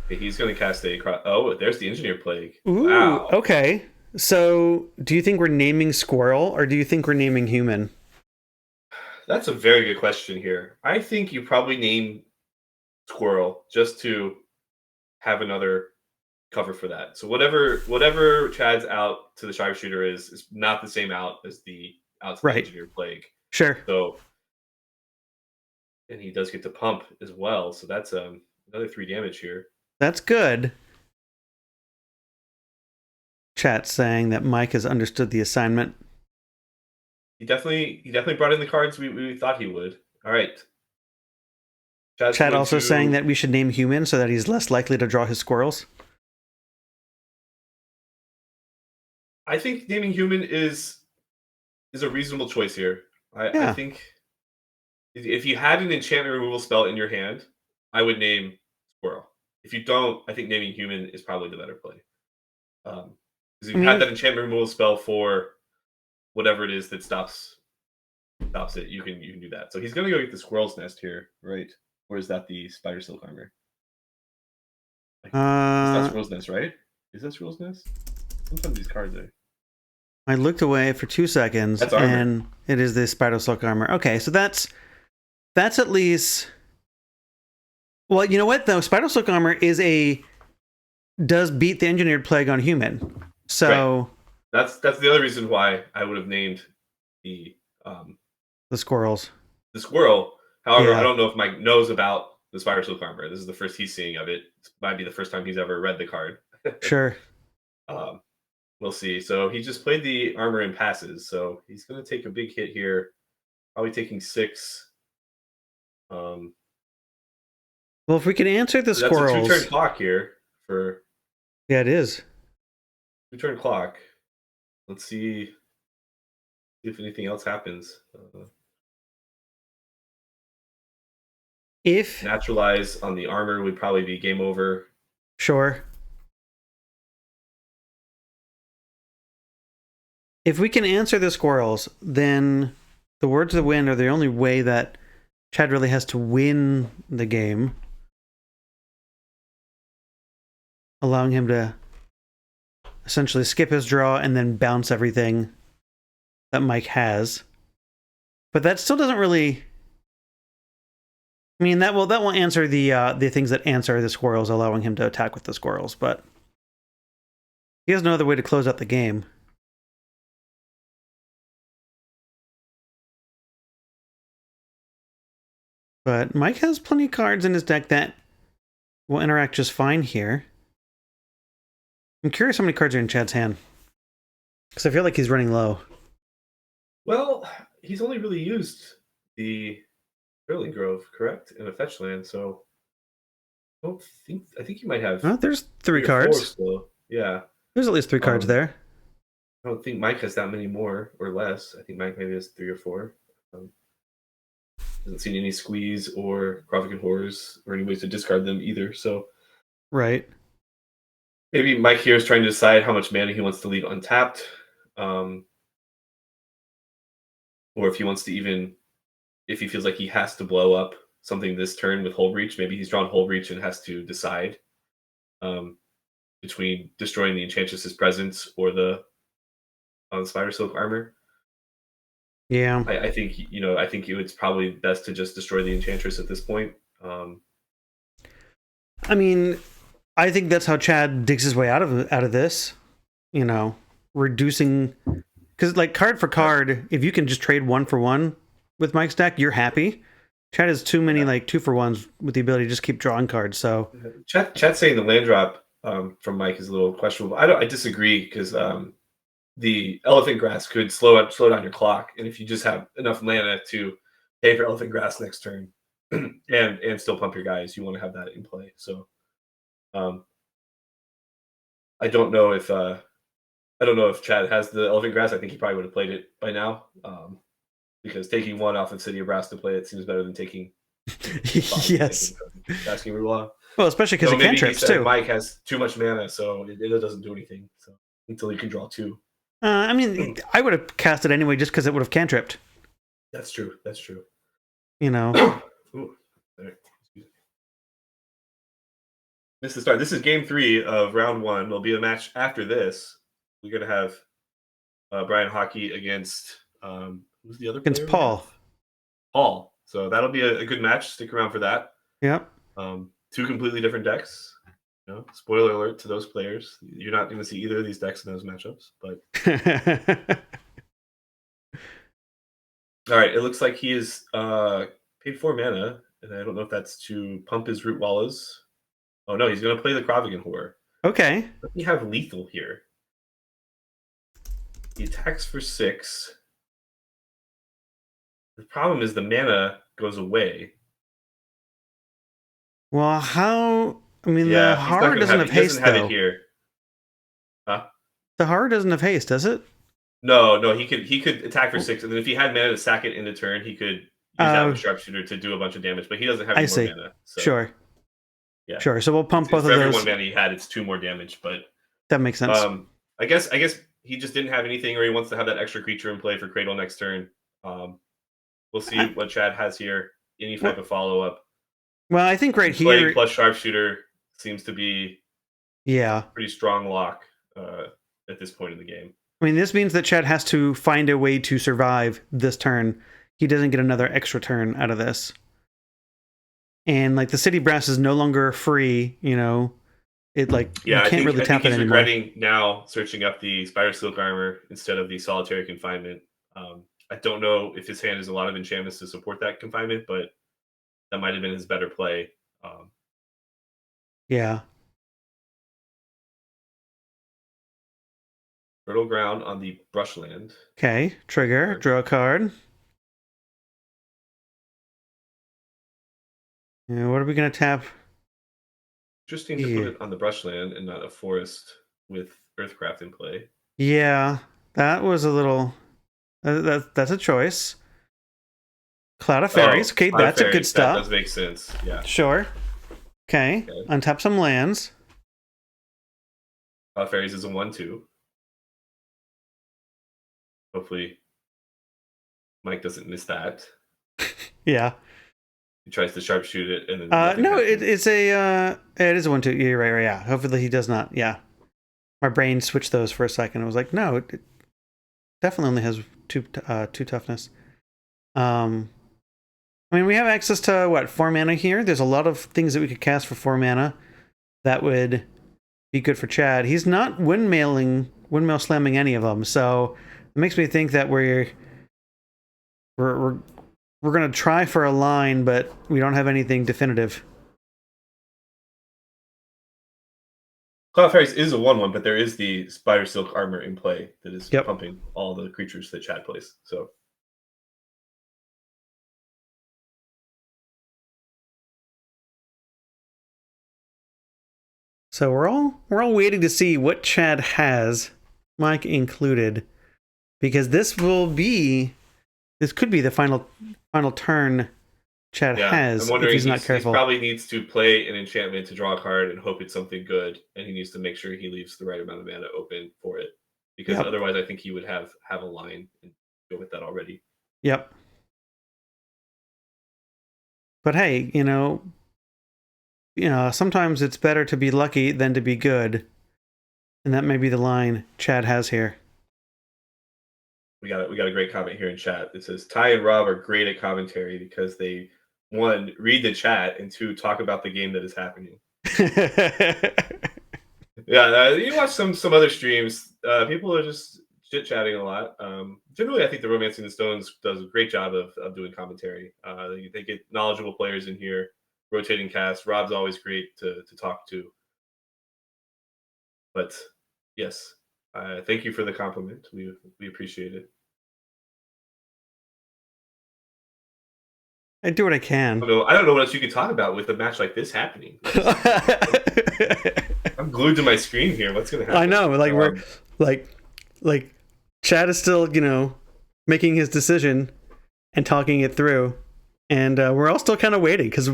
Okay, he's going to cast a... Oh, there's the Engineer Plague. Ooh, wow. Okay. So, do you think we're naming Squirrel or do you think we're naming Human? That's a very good question here. I think you probably name Squirrel just to have another cover for that. So whatever Chad's out to the Sharpshooter is not the same out as the out to the Engineer Plague. Sure. So, and he does get to pump as well. So that's another 3 damage here. That's good. Chat saying that Mike has understood the assignment. He definitely brought in the cards we thought he would. All right. Chat also saying that we should name Human so that he's less likely to draw his squirrels. I think naming Human is a reasonable choice here. I think if you had an enchantment removal spell in your hand, I would name Squirrel. If you don't, I think naming Human is probably the better play. Because if you had that enchantment removal spell for whatever it is that stops it, you can do that. So he's gonna go get the Squirrel's Nest here, right? Or is that the Spider Silk Armor? It's not Squirrel's Nest, right? Is that Squirrel's Nest? Sometimes these cards are. I looked away for 2 seconds, and it is the Spider Silk Armor. Okay, so that's at least. Well, you know what though? Spider Silk Armor does beat the Engineered Plague on Human. So that's the other reason why I would have named the squirrels. The squirrel. However, I don't know if Mike knows about the Spider Silk Armor. This is the first he's seeing of it. It might be the first time he's ever read the card. Sure. We'll see. So he just played the armor in passes. So he's going to take a big hit here. Probably taking 6. Well, if we can answer the squirrels. That's a 2-turn clock here for. Yeah, it is. 2-turn clock. Let's see if anything else happens. If naturalize on the armor would probably be game over. Sure. If we can answer the squirrels, then the Words of the Wind are the only way that Chad really has to win the game, allowing him to essentially skip his draw and then bounce everything that Mike has. But that still doesn't really... I mean, that will answer the things that answer the squirrels, allowing him to attack with the squirrels, but he has no other way to close out the game. But Mike has plenty of cards in his deck that will interact just fine here. I'm curious how many cards are in Chad's hand, because I feel like he's running low. Well, he's only really used the Curling Grove, correct, in a fetch land, so I think he might have. Oh, there's three or cards. four still. Yeah, there's at least 3 cards there. I don't think Mike has that many more or less. I think Mike maybe has 3 or 4. Hasn't seen any squeeze or Krovikan horrors or any ways to discard them either. So right. Maybe Mike here is trying to decide how much mana he wants to leave untapped, or if he wants to if he feels like he has to blow up something this turn with Hull Breach. Maybe he's drawn Hull Breach and has to decide between destroying the Enchantress's presence or the Spider Silk armor. Yeah, I think I think it's probably best to just destroy the Enchantress at this point. I mean, I think that's how Chad digs his way out of this. Reducing, because like card for card, if you can just trade 1 for 1 with Mike's deck, you're happy. Chad has too many like 2 for 1s with the ability to just keep drawing cards. So Chat saying the land drop from Mike is a little questionable. I disagree, because the Elephant Grass could slow down your clock, and if you just have enough mana to pay for Elephant Grass next turn and still pump your guys, you want to have that in play. So I don't know if Chad has the Elephant Grass. I think he probably would have played it by now, because taking 1 off of City of Brass to play it seems better than taking yes, asking Rula. Well, especially because it cantrips too. Mike has too much mana, so it doesn't do anything. So until you can draw 2. I mean, I would have cast it anyway just because it would have cantripped. That's true. Ooh, Missed the start. This is game 3 of round 1. There'll be a match after this. We're going to have Brian Hockey against who's the other player? Against Paul. Paul. So that'll be a good match. Stick around for that. Yep. 2 completely different decks. Spoiler alert to those players. You're not going to see either of these decks in those matchups. But all right, it looks like he is paid 4 mana, and I don't know if that's to pump his Root Wallas. Oh no, he's going to play the Krovikan Horror. Okay. Let me have lethal here. He attacks for 6. The problem is the mana goes away. Well, how? I mean, the horror doesn't have haste, though. He doesn't have it here. Huh? The horror doesn't have haste, does it? No. He could attack for 6, and then if he had mana to sack it in the turn, he could use that with Sharpshooter to do a bunch of damage. But he doesn't have any more mana. So. Sure. Yeah. Sure. So we'll pump both of those. For every 1 mana he had, it's 2 more damage. But that makes sense. I guess he just didn't have anything, or he wants to have that extra creature in play for Cradle next turn. We'll see what Chad has here. Any type of follow up. Well, I think right here plus Sharpshooter seems to be pretty strong lock at this point in the game. I mean, this means that Chad has to find a way to survive this turn. He doesn't get another extra turn out of this. And like the City Brass is no longer free, It you can't really tap it anymore. I think he's regretting now searching up the Spider Silk armor instead of the Solitary Confinement. I don't know if his hand has a lot of enchantments to support that confinement, but that might have been his better play. Yeah. Fertile Ground on the Brushland. Okay, trigger, draw a card. Yeah, what are we going to tap? Interesting to put it on the Brushland and not a forest with Earthcraft in play. Yeah, that was a little... That's a choice. Cloud of Fairies. Okay, that's a good stuff. That does make sense. Yeah. Sure. Okay. Untap some lands. Cloud of Fairies is a 1/2. Hopefully, Mike doesn't miss that. Yeah. He tries to sharpshoot it, and then no, it is a 1/2. You're right. Yeah. Hopefully, he does not. Yeah. My brain switched those for a second. I was like, no, it definitely only has two toughness. I I mean, we have access to what, 4 mana here. There's a lot of things that we could cast for 4 mana that would be good for Chad. He's not windmill slamming any of them, so it makes me think that we're gonna try for a line, but we don't have anything definitive. Cloud Fairies is a 1/1, but there is the Spider Silk armor in play that is Yep. pumping all the creatures that Chad plays. So So we're all waiting to see what Chad has, Mike included, because this could be the final turn Chad has I'm wondering, if he's not careful. He probably needs to play an enchantment to draw a card and hope it's something good, and he needs to make sure he leaves the right amount of mana open for it, because otherwise, I think he would have a line and go with that already. Yep. But hey, sometimes it's better to be lucky than to be good, and that may be the line Chad has here. We got a great comment here in chat. It says Ty and Rob are great at commentary because they, 1, read the chat, and 2, talk about the game that is happening. Yeah, you watch some other streams. People are just chit chatting a lot. Generally, I think the Romancing the Stones does a great job of doing commentary. They get knowledgeable players in here, rotating cast. Rob's always great to talk to. But yes, thank you for the compliment. We appreciate it. I do what I can. I don't know what else you could talk about with a match like this happening. I'm glued to my screen here. What's gonna happen? I know, like we're like Chad is still, making his decision and talking it through, and we're all still kind of waiting because,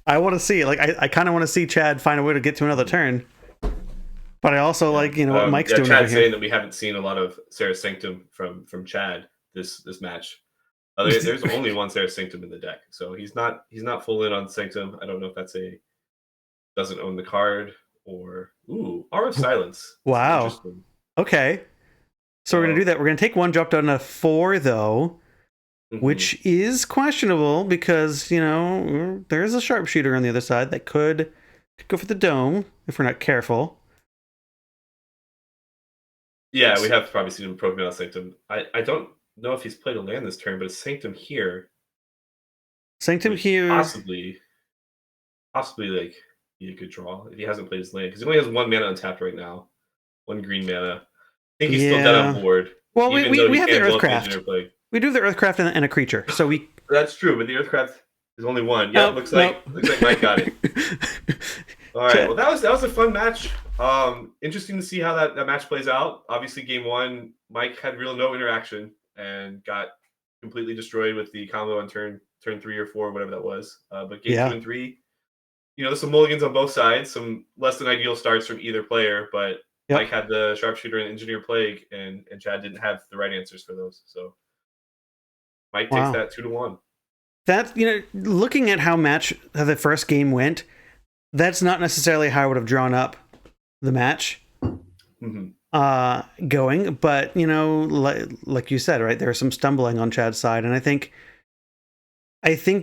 I want to see, I kind of want to see Chad find a way to get to another turn, but I also what Mike's doing. Chad's saying that we haven't seen a lot of Sarah Sanctum from Chad this match. There's only one Sarah Sanctum in the deck, so he's not full in on Sanctum. I don't know if that's doesn't own the card or Aura of Silence. Wow. Okay. So we're gonna do that. We're gonna take one, drop down to 4 though, which is questionable because there is a sharpshooter on the other side that could go for the dome if we're not careful. Yeah, we have probably seen him program out Sanctum. I don't know if he's played a land this turn, but it's Sanctum here. Possibly be a good draw if he hasn't played his land, because he only has 1 mana untapped right now, 1 green mana. I think he's still dead on board. Well, we have the Earthcraft. We do the Earthcraft and a creature, so we. That's true, but the Earthcraft is only 1. Yeah, looks like Mike got it. All right, well that was a fun match. Interesting to see how that match plays out. Obviously, game 1, Mike had no interaction and got completely destroyed with the combo on turn 3 or 4, whatever that was. But game 2 and 3, there's some mulligans on both sides, some less than ideal starts from either player, but Mike had the Sharpshooter and Engineer Plague, and Chad didn't have the right answers for those. So Mike takes that 2-1. That, looking at how the first game went, that's not necessarily how I would have drawn up the match going, but like you said, right, there's some stumbling on Chad's side, and I think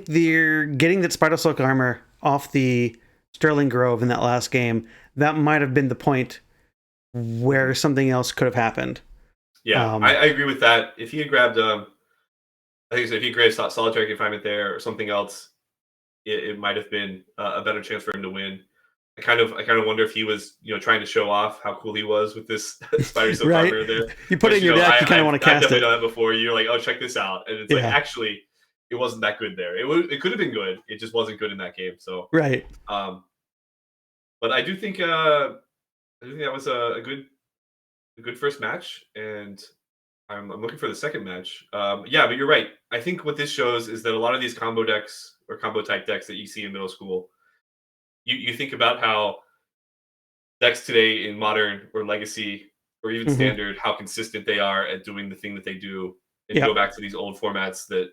they're getting that Spider Silk armor off the Sterling Grove in that last game. That might have been the point where something else could have happened. Yeah, I agree with that. If he had grabbed, I think if he grabbed Solitary Confinement there or something else, it might have been a better chance for him to win. I kind of wonder if he was, trying to show off how cool he was with this Spider Silk armor there. You put it in your deck, you kind of want to cast it. I've definitely done that before. You're like, oh, check this out, and it's actually, it wasn't that good there. It could have been good. It just wasn't good in that game. So right. But I do think that was a good first match, and I'm looking for the second match. But you're right. I think what this shows is that a lot of these combo decks or combo type decks that you see in middle school, you think about how decks today in modern or legacy or even standard, how consistent they are at doing the thing that they do, and go back to these old formats that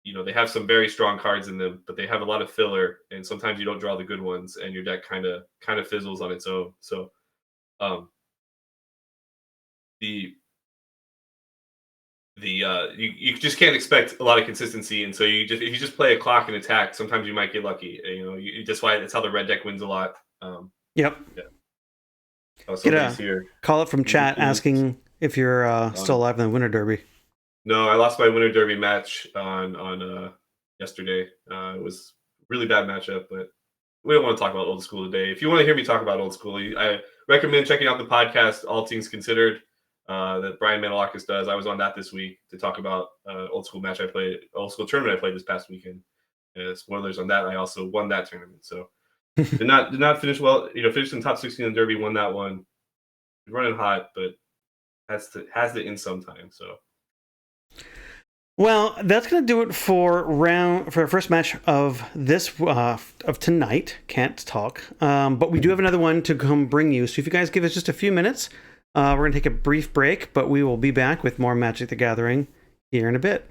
they have some very strong cards in them, but they have a lot of filler, and sometimes you don't draw the good ones, and your deck kind of fizzles on its own. So the you just can't expect a lot of consistency, and so if you just play a clock and attack, sometimes you might get lucky. That's why that's how the red deck wins a lot. Yep. Yeah. Oh, Get somebody's a here. call up from chat asking if you're still alive in the Winter Derby. No, I lost my Winter Derby match on yesterday. It was a really bad matchup, but we don't want to talk about old school today. If you want to hear me talk about old school, I recommend checking out the podcast All Things Considered that Brian Manolakis does. I was on that this week to talk about old school tournament I played this past weekend. Spoilers on that. I also won that tournament, so did not finish well. Finished in top 16 in the Derby, won that one. Running hot, but has to end sometime. So. Well, that's going to do it for our first match of this of tonight. Can't talk, but we do have another one to come bring you. So if you guys give us just a few minutes, we're going to take a brief break, but we will be back with more Magic the Gathering here in a bit.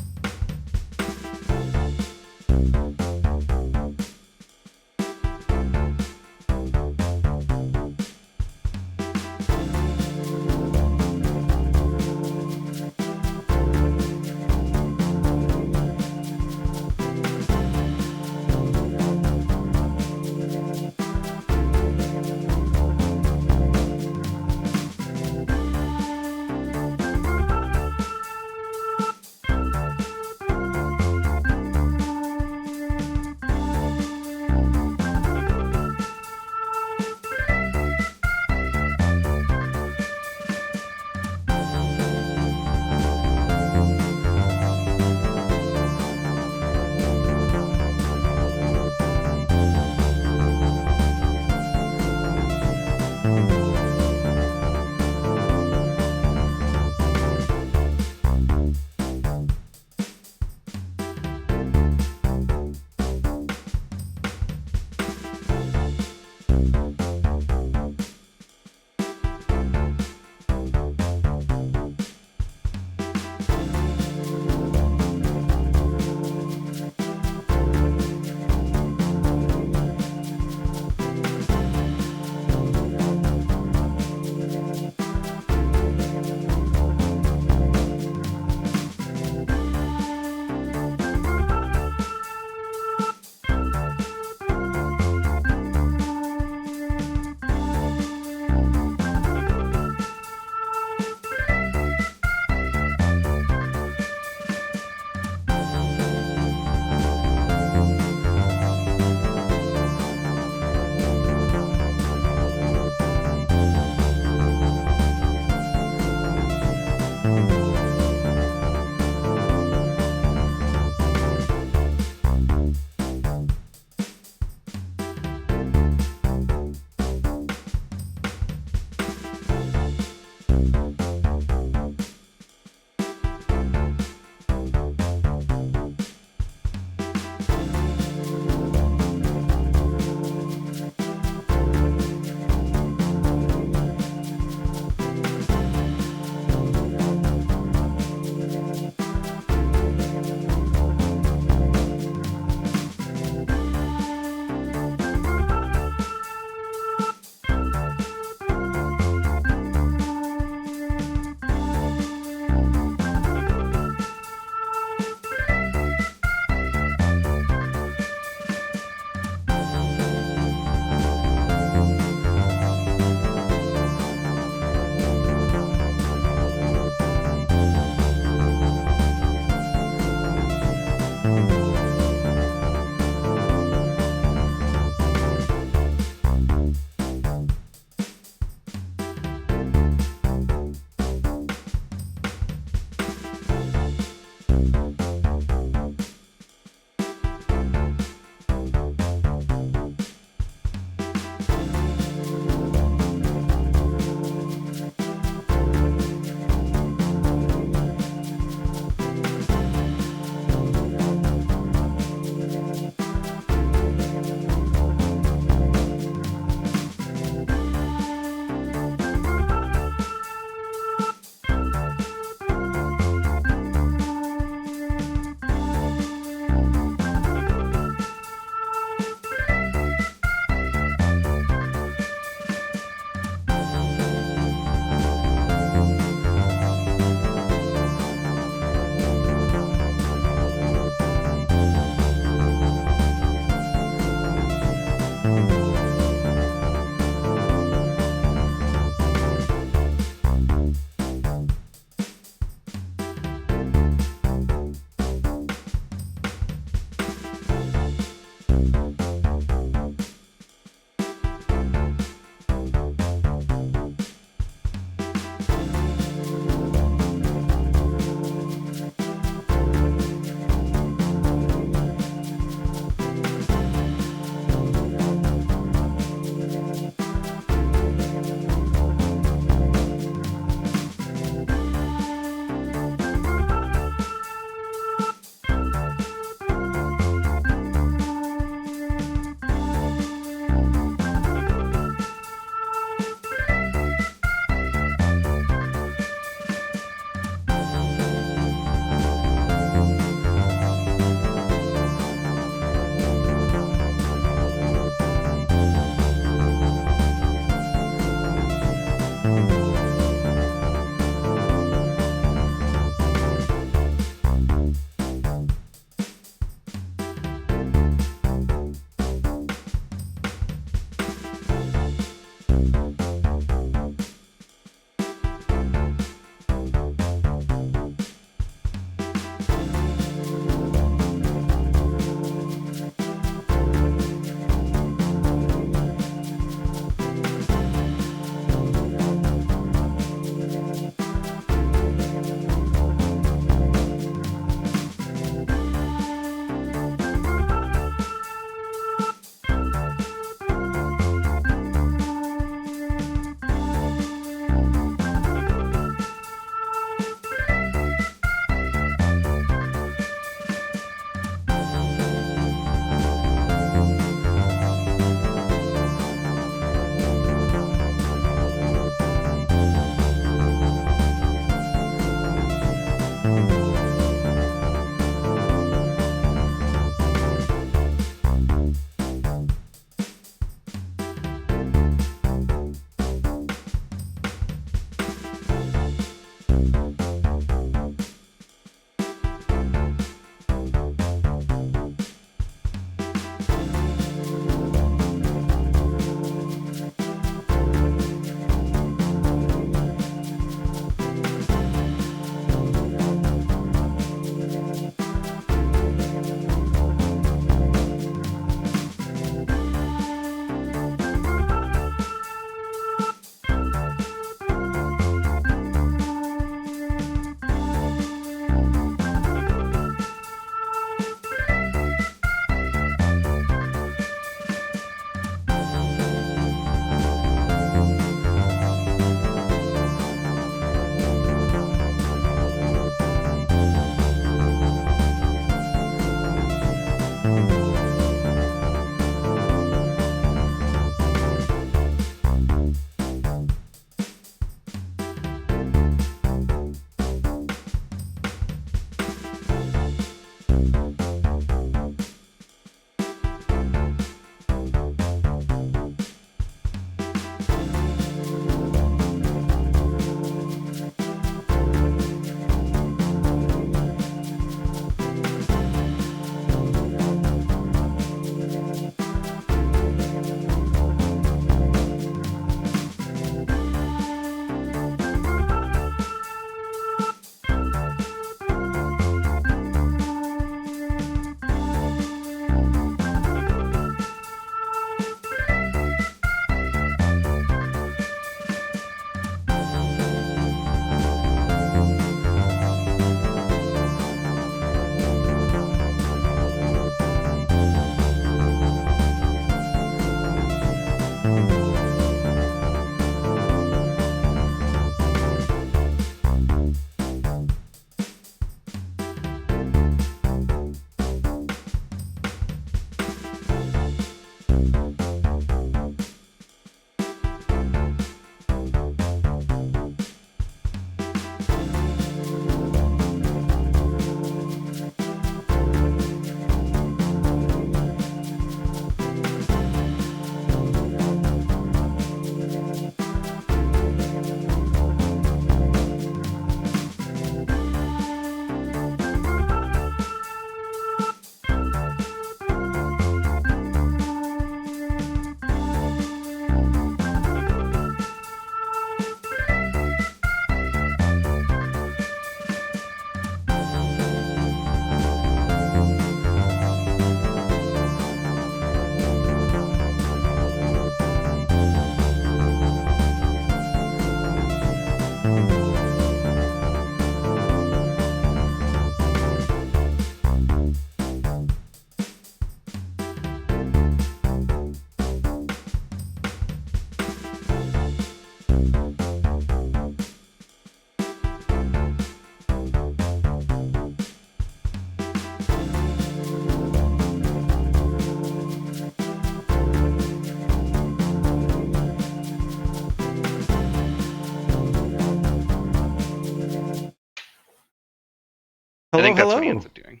I Hello, think that's what he hello. ends up doing.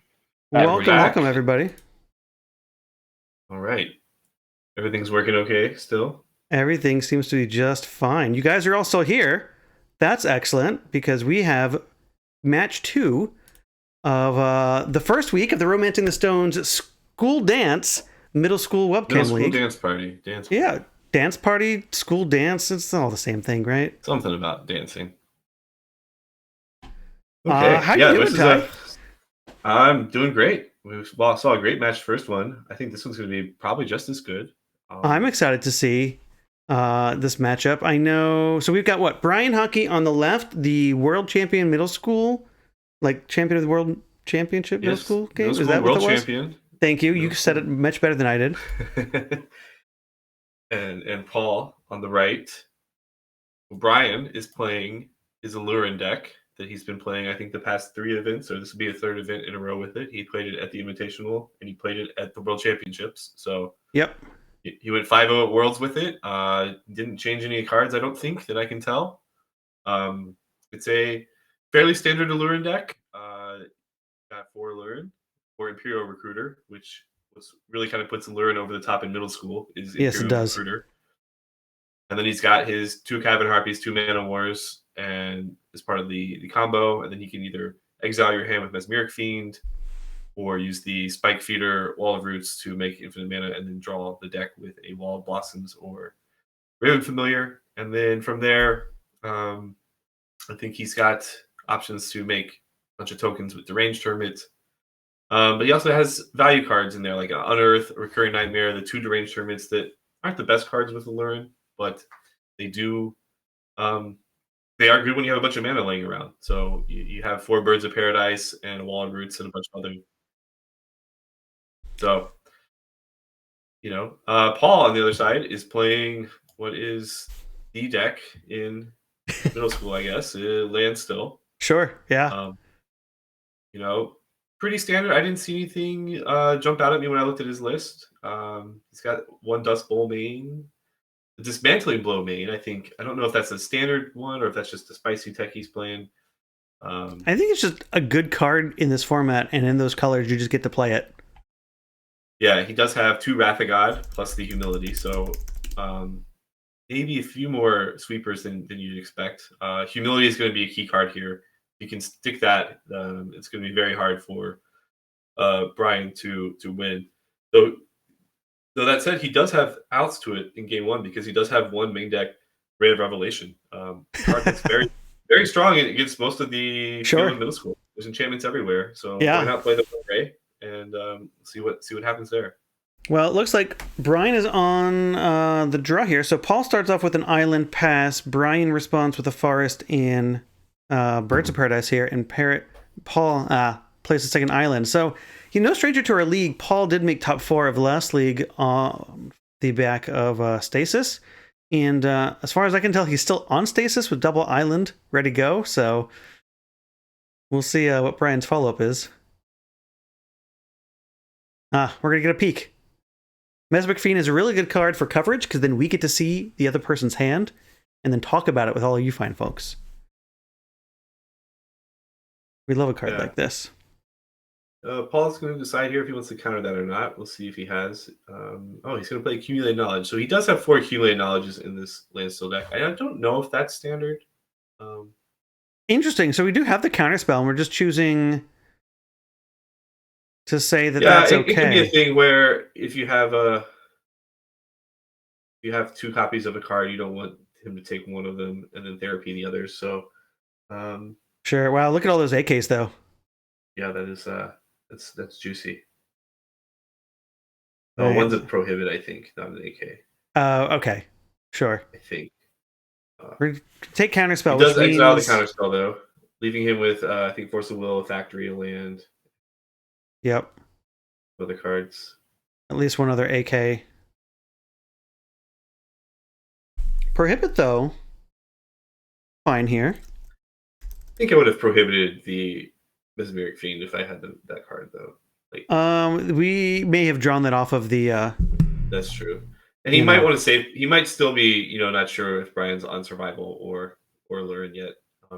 Welcome, back. welcome, everybody. All right. Everything's working okay still? Everything seems to be just fine. You guys are all still here. That's excellent because we have match 2 of the first week of the Romancing the Stones School Dance Middle School Webcam Middle school League. dance party. Yeah, dance party, school dance. It's all the same thing, right? Something about dancing. Okay. How yeah, you doing, this is Ty? I'm doing great. Saw a great match first one. I think this one's going to be probably just as good. I'm excited to see this matchup. I know. So we've got what? Brian Hockey on the left, the world champion middle school, like champion of the world championship middle school game. Middle Is school that what world that was? champion. Thank you. You said it much better than I did. and Paul on the right. Brian is playing his Aluren deck that he's been playing, I think, the past 3 events, or this will be a 3rd event in a row with it. He played it at the Invitational, and he played it at the World Championships. So Yep. he went 5-0 at Worlds with it. Didn't change any cards, I don't think, that I can tell. It's a fairly standard Aluren deck. Got 4 Aluren, 4 Imperial Recruiter, which really kind of puts Aluren over the top in middle school. Is Yes, it Imperial does. Recruiter. And then he's got his 2 Cabin Harpies, 2 Mana Wars, and as part of the combo. And then he can either exile your hand with Mesmeric Fiend, or use the Spike Feeder, Wall of Roots to make infinite mana, and then draw the deck with a Wall of Blossoms or Raven Familiar. And then from there, I think he's got options to make a bunch of tokens with Deranged Hermit. But he also has value cards in there, like Unearth, Recurring Nightmare, the 2 Deranged Hermits that aren't the best cards with Aluren, but they do they are good when you have a bunch of mana laying around. So you have 4 Birds of Paradise and a Wall of Roots and a bunch of other. So, Paul on the other side is playing what is the deck in middle school, I guess, Landstill. Sure. Yeah. Pretty standard. I didn't see anything jump out at me when I looked at his list. He's got 1 Dust Bowl main. The Dismantling Blow main, I think. I don't know if that's a standard one or if that's just a spicy tech he's playing. I think it's just a good card in this format, and in those colors, you just get to play it. Yeah, he does have 2 Wrath of God plus the Humility, so maybe a few more sweepers than you'd expect. Humility is going to be a key card here. If you can stick that, it's going to be very hard for Brian to win. Though that said, he does have outs to it in game 1 because he does have 1 main deck Ray of Revelation. Card that's very, very strong against most of the field in middle school. There's enchantments everywhere, so why not play the Ray and see what happens there. Well, it looks like Brian is on the draw here. So Paul starts off with an island pass. Brian responds with a forest and Birds of Paradise here, and Paul plays a second island. So he's no stranger to our league. Paul did make top 4 of last league on the back of Stasis. And as far as I can tell, he's still on Stasis with double island ready to go. So we'll see what Brian's follow-up is. We're going to get a peek. Mesmeric Fiend is a really good card for coverage because then we get to see the other person's hand and then talk about it with all of you fine folks. We love a card like this. Paul's going to decide here if he wants to counter that or not. We'll see if he has. He's going to play Accumulate Knowledge. So he does have 4 Accumulate Knowledges in this Landstill deck. I don't know if that's standard. Interesting. So we do have the counterspell, and we're just choosing to say that that's okay. It can be a thing where if you have 2 copies of a card, you don't want him to take one of them and then therapy the others. So, sure. Wow, look at all those AKs though. Yeah, that is that's juicy. Right. One's a prohibit, I think, not an AK. Okay, sure. I think. We're take counterspell. He does which exile means... the counterspell though, leaving him with I think Force of Will, a Factory, a land. Yep. Other cards. At least one other AK. Prohibit though. Fine here. I think I would have prohibited the Mesmeric Fiend if I had that card though. We may have drawn that off of the. That's true, and he might want to save. He might still be, not sure if Brian's on survival or Aluren yet.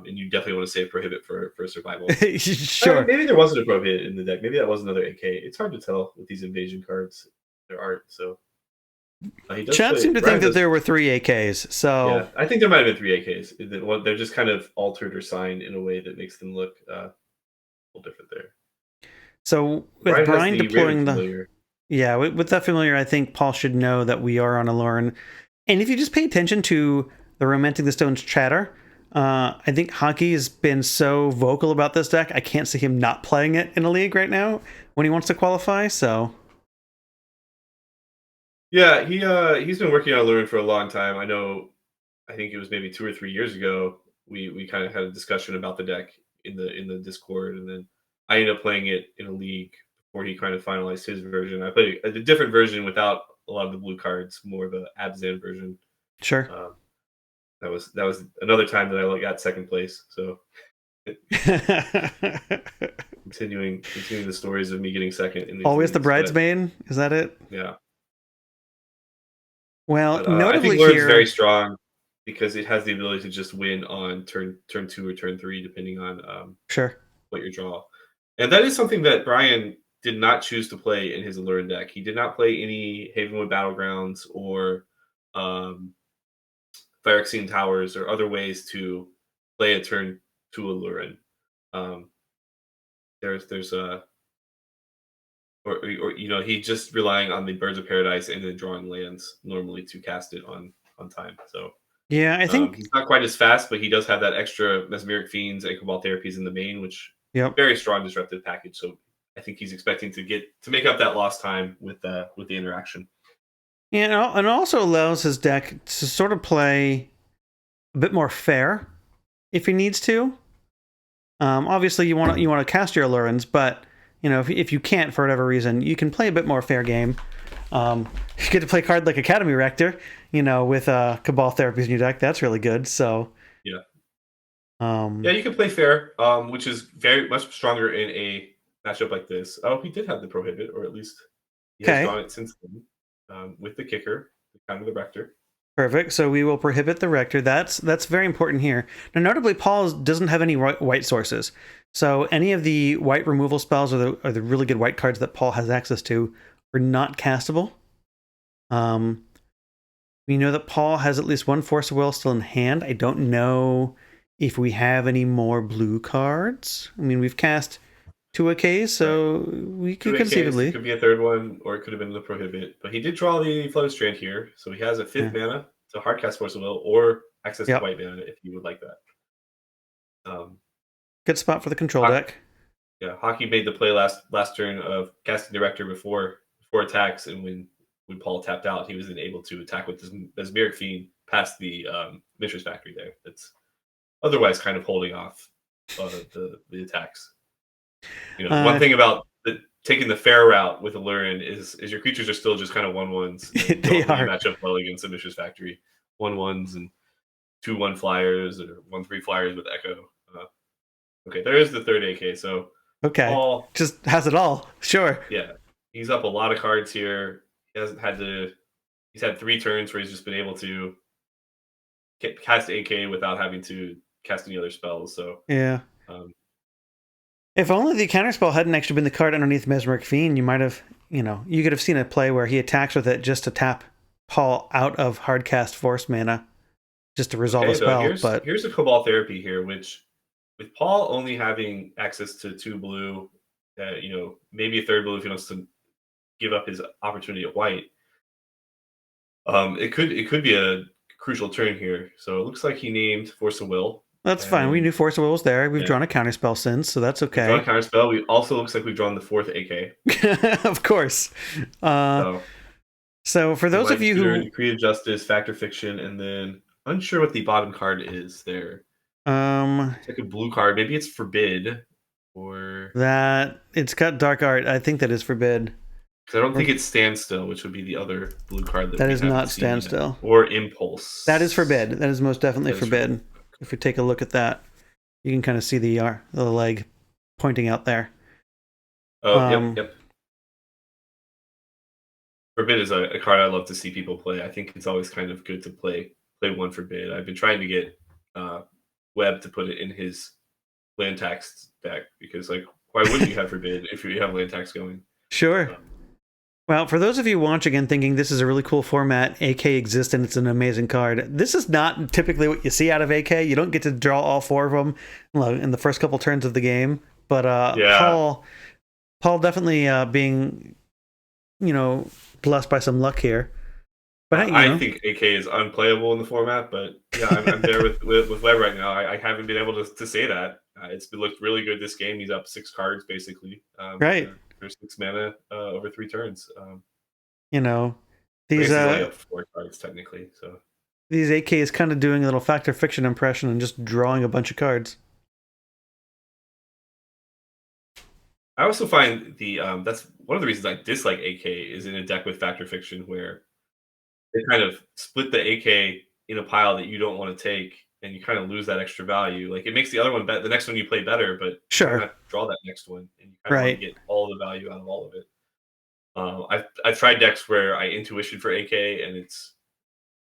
and you definitely want to save prohibit for survival. Sure. Maybe there wasn't a prohibit in the deck. Maybe that was another AK. It's hard to tell with these invasion cards. There aren't. So he does Chat play. seemed to think Brian that does. there were 3 AKs, so Yeah, I think there might have been three AKs. They're just kind of altered or signed in a way that makes them look a little different there. so with Brian has Brian the Raven deploying the familiar. yeah, with that familiar, I think Paul should know that we are on Aluren. And if you just pay attention to the Romantic the Stones chatter, I think Hockey has been so vocal about this deck. I can't see him not playing it in a league right now when he wants to qualify. So Yeah, he's been working on Aluren for a long time. I know. I think it was maybe 2 or 3 years ago. We kind of had a discussion about the deck in the Discord, and then I ended up playing it in a league before he kind of finalized his version. I played a different version without a lot of the blue cards, more of a Abzan version. sure. Um, that was another time that I got second place. So continuing the stories of me getting second in these Always the leagues, but bridesmaid? Is that it? yeah. Well, But I think notably Luren's very here, strong because it has the ability to just win on turn two or turn three, depending on sure. what your draw. And that is something that Brian did not choose to play in his Aluren deck. He did not play any Havenwood Battlegrounds or um, Phyrexian Towers or other ways to play a turn to Aluren. Um, there's or he just relying on the Birds of Paradise and then drawing lands normally to cast it on time. So Yeah, I think. he's not quite as fast, but he does have that extra Mesmeric Fiends and Cabal Therapies in the main, which Yep. very strong disruptive package. So I think he's expecting to make up that lost time with the interaction. Yeah, and it also allows his deck to sort of play a bit more fair if he needs to. Obviously, you want to cast your Allurens, but if you can't for whatever reason, you can play a bit more fair game. You get to play a card like Academy Rector, with Cabal Therapies in your deck. That's really good. So Yeah, um, yeah, you can play fair, which is very much stronger in a matchup like this. Oh, he did have the prohibit, or at least he has okay, drawn it since then with the kicker, kind of the Rector. perfect. So we will prohibit the Rector. That's very important here. Now, notably, Paul doesn't have any white sources. So any of the white removal spells or the really good white cards that Paul has access to are not castable. We know that Paul has at least one Force of Will still in hand. I don't know if we have any more blue cards. I mean, we've cast 2 AKs, so we Two could AKs, there conceivably. could be a third one, or it could have been the prohibit. But he did draw the Flooded Strand here, so he has a fifth Yeah. mana to hardcast Force of Will, or access to Yep. white mana if you would like that. Good spot for the control deck. Yeah, Hockey made the play last turn of casting Director before attacks, and when Paul tapped out, he was then able to attack with his Mesmeric Fiend past the Mishra's Factory there. That's otherwise kind of holding off the attacks. One thing about taking the fair route with Aluren is your creatures are still just kind of 1/1s. They Don't really are. match up well against the Mishra's Factory. 1/1s and 2/1 flyers or 1/3 flyers with Echo. Okay, there is the third AK. So Okay. Paul just has it all. Sure. Yeah, he's up a lot of cards here. He hasn't had to. He's had 3 turns where he's just been able to cast AK without having to cast any other spells. So Yeah. um, If only the counterspell hadn't actually been the card underneath Mesmeric Fiend, you might have, you could have seen a play where he attacks with it just to tap Paul out of hardcast Force mana, just to resolve a spell. Here's a Cabal Therapy here, which with Paul only having access to 2 blue, maybe a third blue if he wants to give up his opportunity at white. It could be a crucial turn here. So it looks like he named Force of Will. That's fine. We knew Force of Will was there. We've drawn a counterspell since, so that's okay. We've drawn a counterspell. We also looks like we've drawn the 4th AK. Of course. So for those of you who Creative Justice, Factor Fiction, and then unsure what the bottom card is there. It's like a blue card. Maybe it's Forbid, or that it's got Dark Art. I think that is Forbid. Because I don't think it's Standstill, which would be the other blue card that is not Standstill. Or Impulse. That is Forbid. That is most definitely Forbid. If we take a look at that, you can kind of see the leg pointing out there. Oh, yep. Forbid is a card I love to see people play. I think it's always kind of good to play one Forbid. I've been trying to get web to put it in his land tax deck because like why wouldn't you have forbid if you have land tax going? Sure. Well, for those of you watching and thinking this is a really cool format, AK exists and it's an amazing card. This is not typically what you see out of AK. You don't get to draw all 4 of them in the first couple turns of the game. But Paul definitely being, blessed by some luck here. But I think AK is unplayable in the format, but yeah, I'm there with Webb right now. I haven't been able to say that. It's looked really good this game. He's up 6 cards basically. Right. For 6 mana over 3 turns. These he's only up 4 cards technically. So these AK is kind of doing a little fact or fiction impression and just drawing a bunch of cards. I also find that's one of the reasons I dislike AK is in a deck with fact or fiction where they kind of split the AK in a pile that you don't want to take, and you kind of lose that extra value. Like it makes the other one the next one you play better, but sure, not draw that next one, and you kind of want to get all the value out of all of it. I've tried decks where I intuition for AK, and it's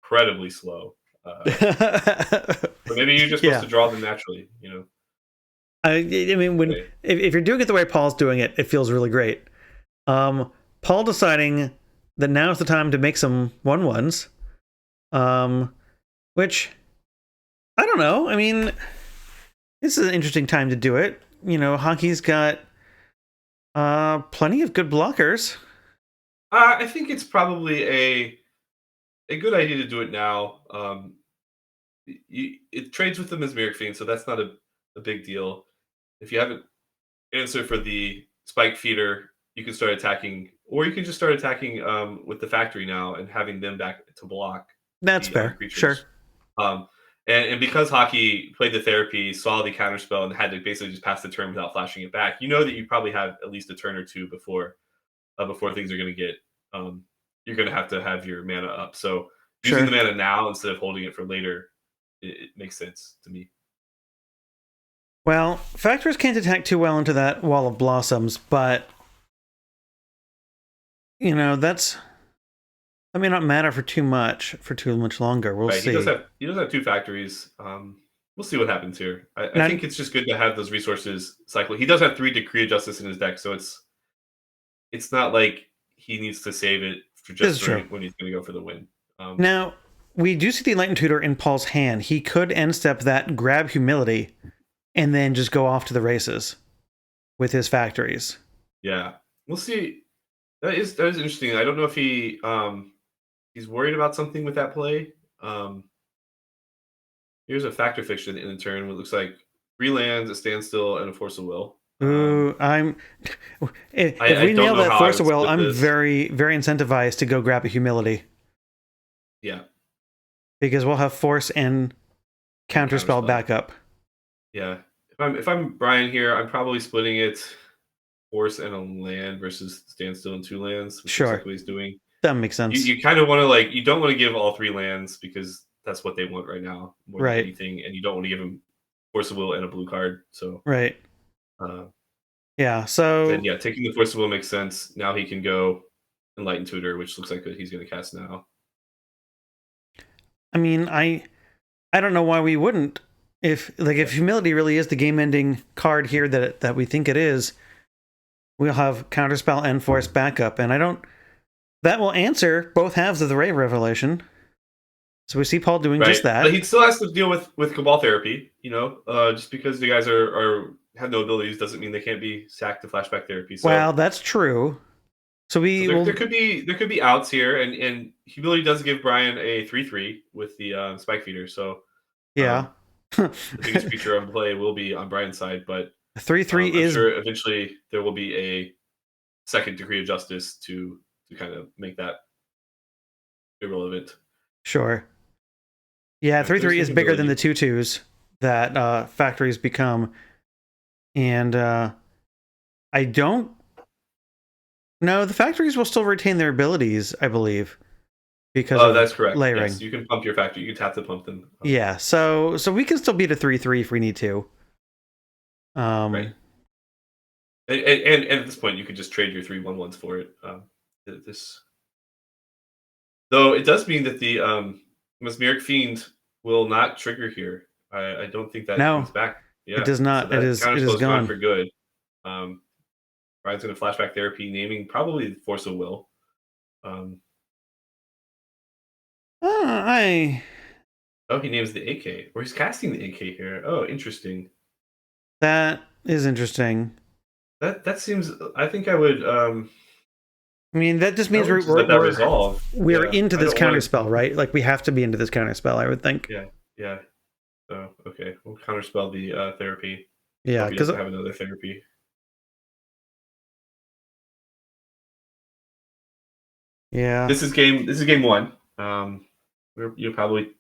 incredibly slow. But maybe you're just supposed to draw them naturally, I mean, if you're doing it the way Paul's doing it, it feels really great. Paul deciding that now's the time to make some 1/1s, which I don't know. I mean, this is an interesting time to do it. Hockey's got plenty of good blockers. I think it's probably a good idea to do it now. It trades with the Mesmeric Fiend, so that's not a big deal. If you have an answer for the Spike Feeder, you can start attacking, or you can just start attacking with the Factory now and having them back to block. That's fair. Sure. And because Hockey played the therapy, saw the counterspell, and had to basically just pass the turn without flashing it back, that you probably have at least a turn or two before things are going to get. You're going to have your mana up. So using the mana now instead of holding it for later, it makes sense to me. Well, Factors can't attack too well into that Wall of Blossoms, but that may not matter for too much longer. We'll see. He does have 2 factories. We'll see what happens here. I think it's just good to have those resources cycle. He does have 3 Decree of Justice in his deck, so it's not like he needs to save it for just when he's going to go for the win. Now, we do see the Enlightened Tutor in Paul's hand. He could end step that, grab Humility, and then just go off to the races with his factories. Yeah, we'll see. That is interesting. I don't know if he's worried about something with that play. Here's a Factor Fiction in the turn. It looks like 3 lands, a Standstill, and a Force of Will. Ooh, if we nail that Force of Will, I'm very, very incentivized to go grab a Humility. Yeah. Because we'll have Force and Counterspell backup. Yeah. If I'm Brian here, I'm probably splitting it Force and a land versus Standstill and 2 lands. Which sure. Is what he's doing. That makes sense. You kind of want to you don't want to give all 3 lands because that's what they want right now more than anything, and you don't want to give them Force of Will and a blue card. So right. Yeah. So then, taking the Force of Will makes sense. Now he can go Enlightened Tutor, which looks like he's going to cast now. I mean, I don't know why we wouldn't. If Humility really is the game-ending card here that we think it is, we'll have Counterspell and Force backup, and that will answer both halves of the Ray Revelation. So we see Paul doing just that. But he still has to deal with Cabal Therapy, just because the guys have no abilities doesn't mean they can't be sacked to Flashback Therapy. So, well, that's true. So there could be outs here, and Humility does give Brian a 3/3 with the Spike Feeder. So yeah, the biggest feature of the play will be on Brian's side, but 3/3 is sure eventually there will be a second Decree of Justice to kind of make that irrelevant. Sure. Yeah, 3/3 is bigger than the 2/2s that factories become, and I don't. No, the factories will still retain their abilities, I believe, because that's correct. Layering. Yes, you can pump your factory. You can tap to pump them. Yeah, so we can still beat a 3/3 if we need to. Right. And at this point, you could just trade your 3/1/1s for it. Though it does mean that the Mesmeric Fiend will not trigger here. I don't think that No, comes back. it Yeah, does so not. It that is. It is counterspell is gone gone. for good. Um, Brian's going to flashback therapy, naming probably Force of Will. Um, I oh, he names the AK, or he's casting the AK here. Oh, interesting. That is interesting. That seems. I think I would. I mean, that just I means would just let that resolve. we're Yeah, into I this don't want to. counterspell, right? Like we have to be into this counterspell, I would think. Yeah, yeah. So okay, we'll counterspell the therapy. Yeah, Hope he because doesn't have another therapy. yeah, This is game. This is game one. You're probably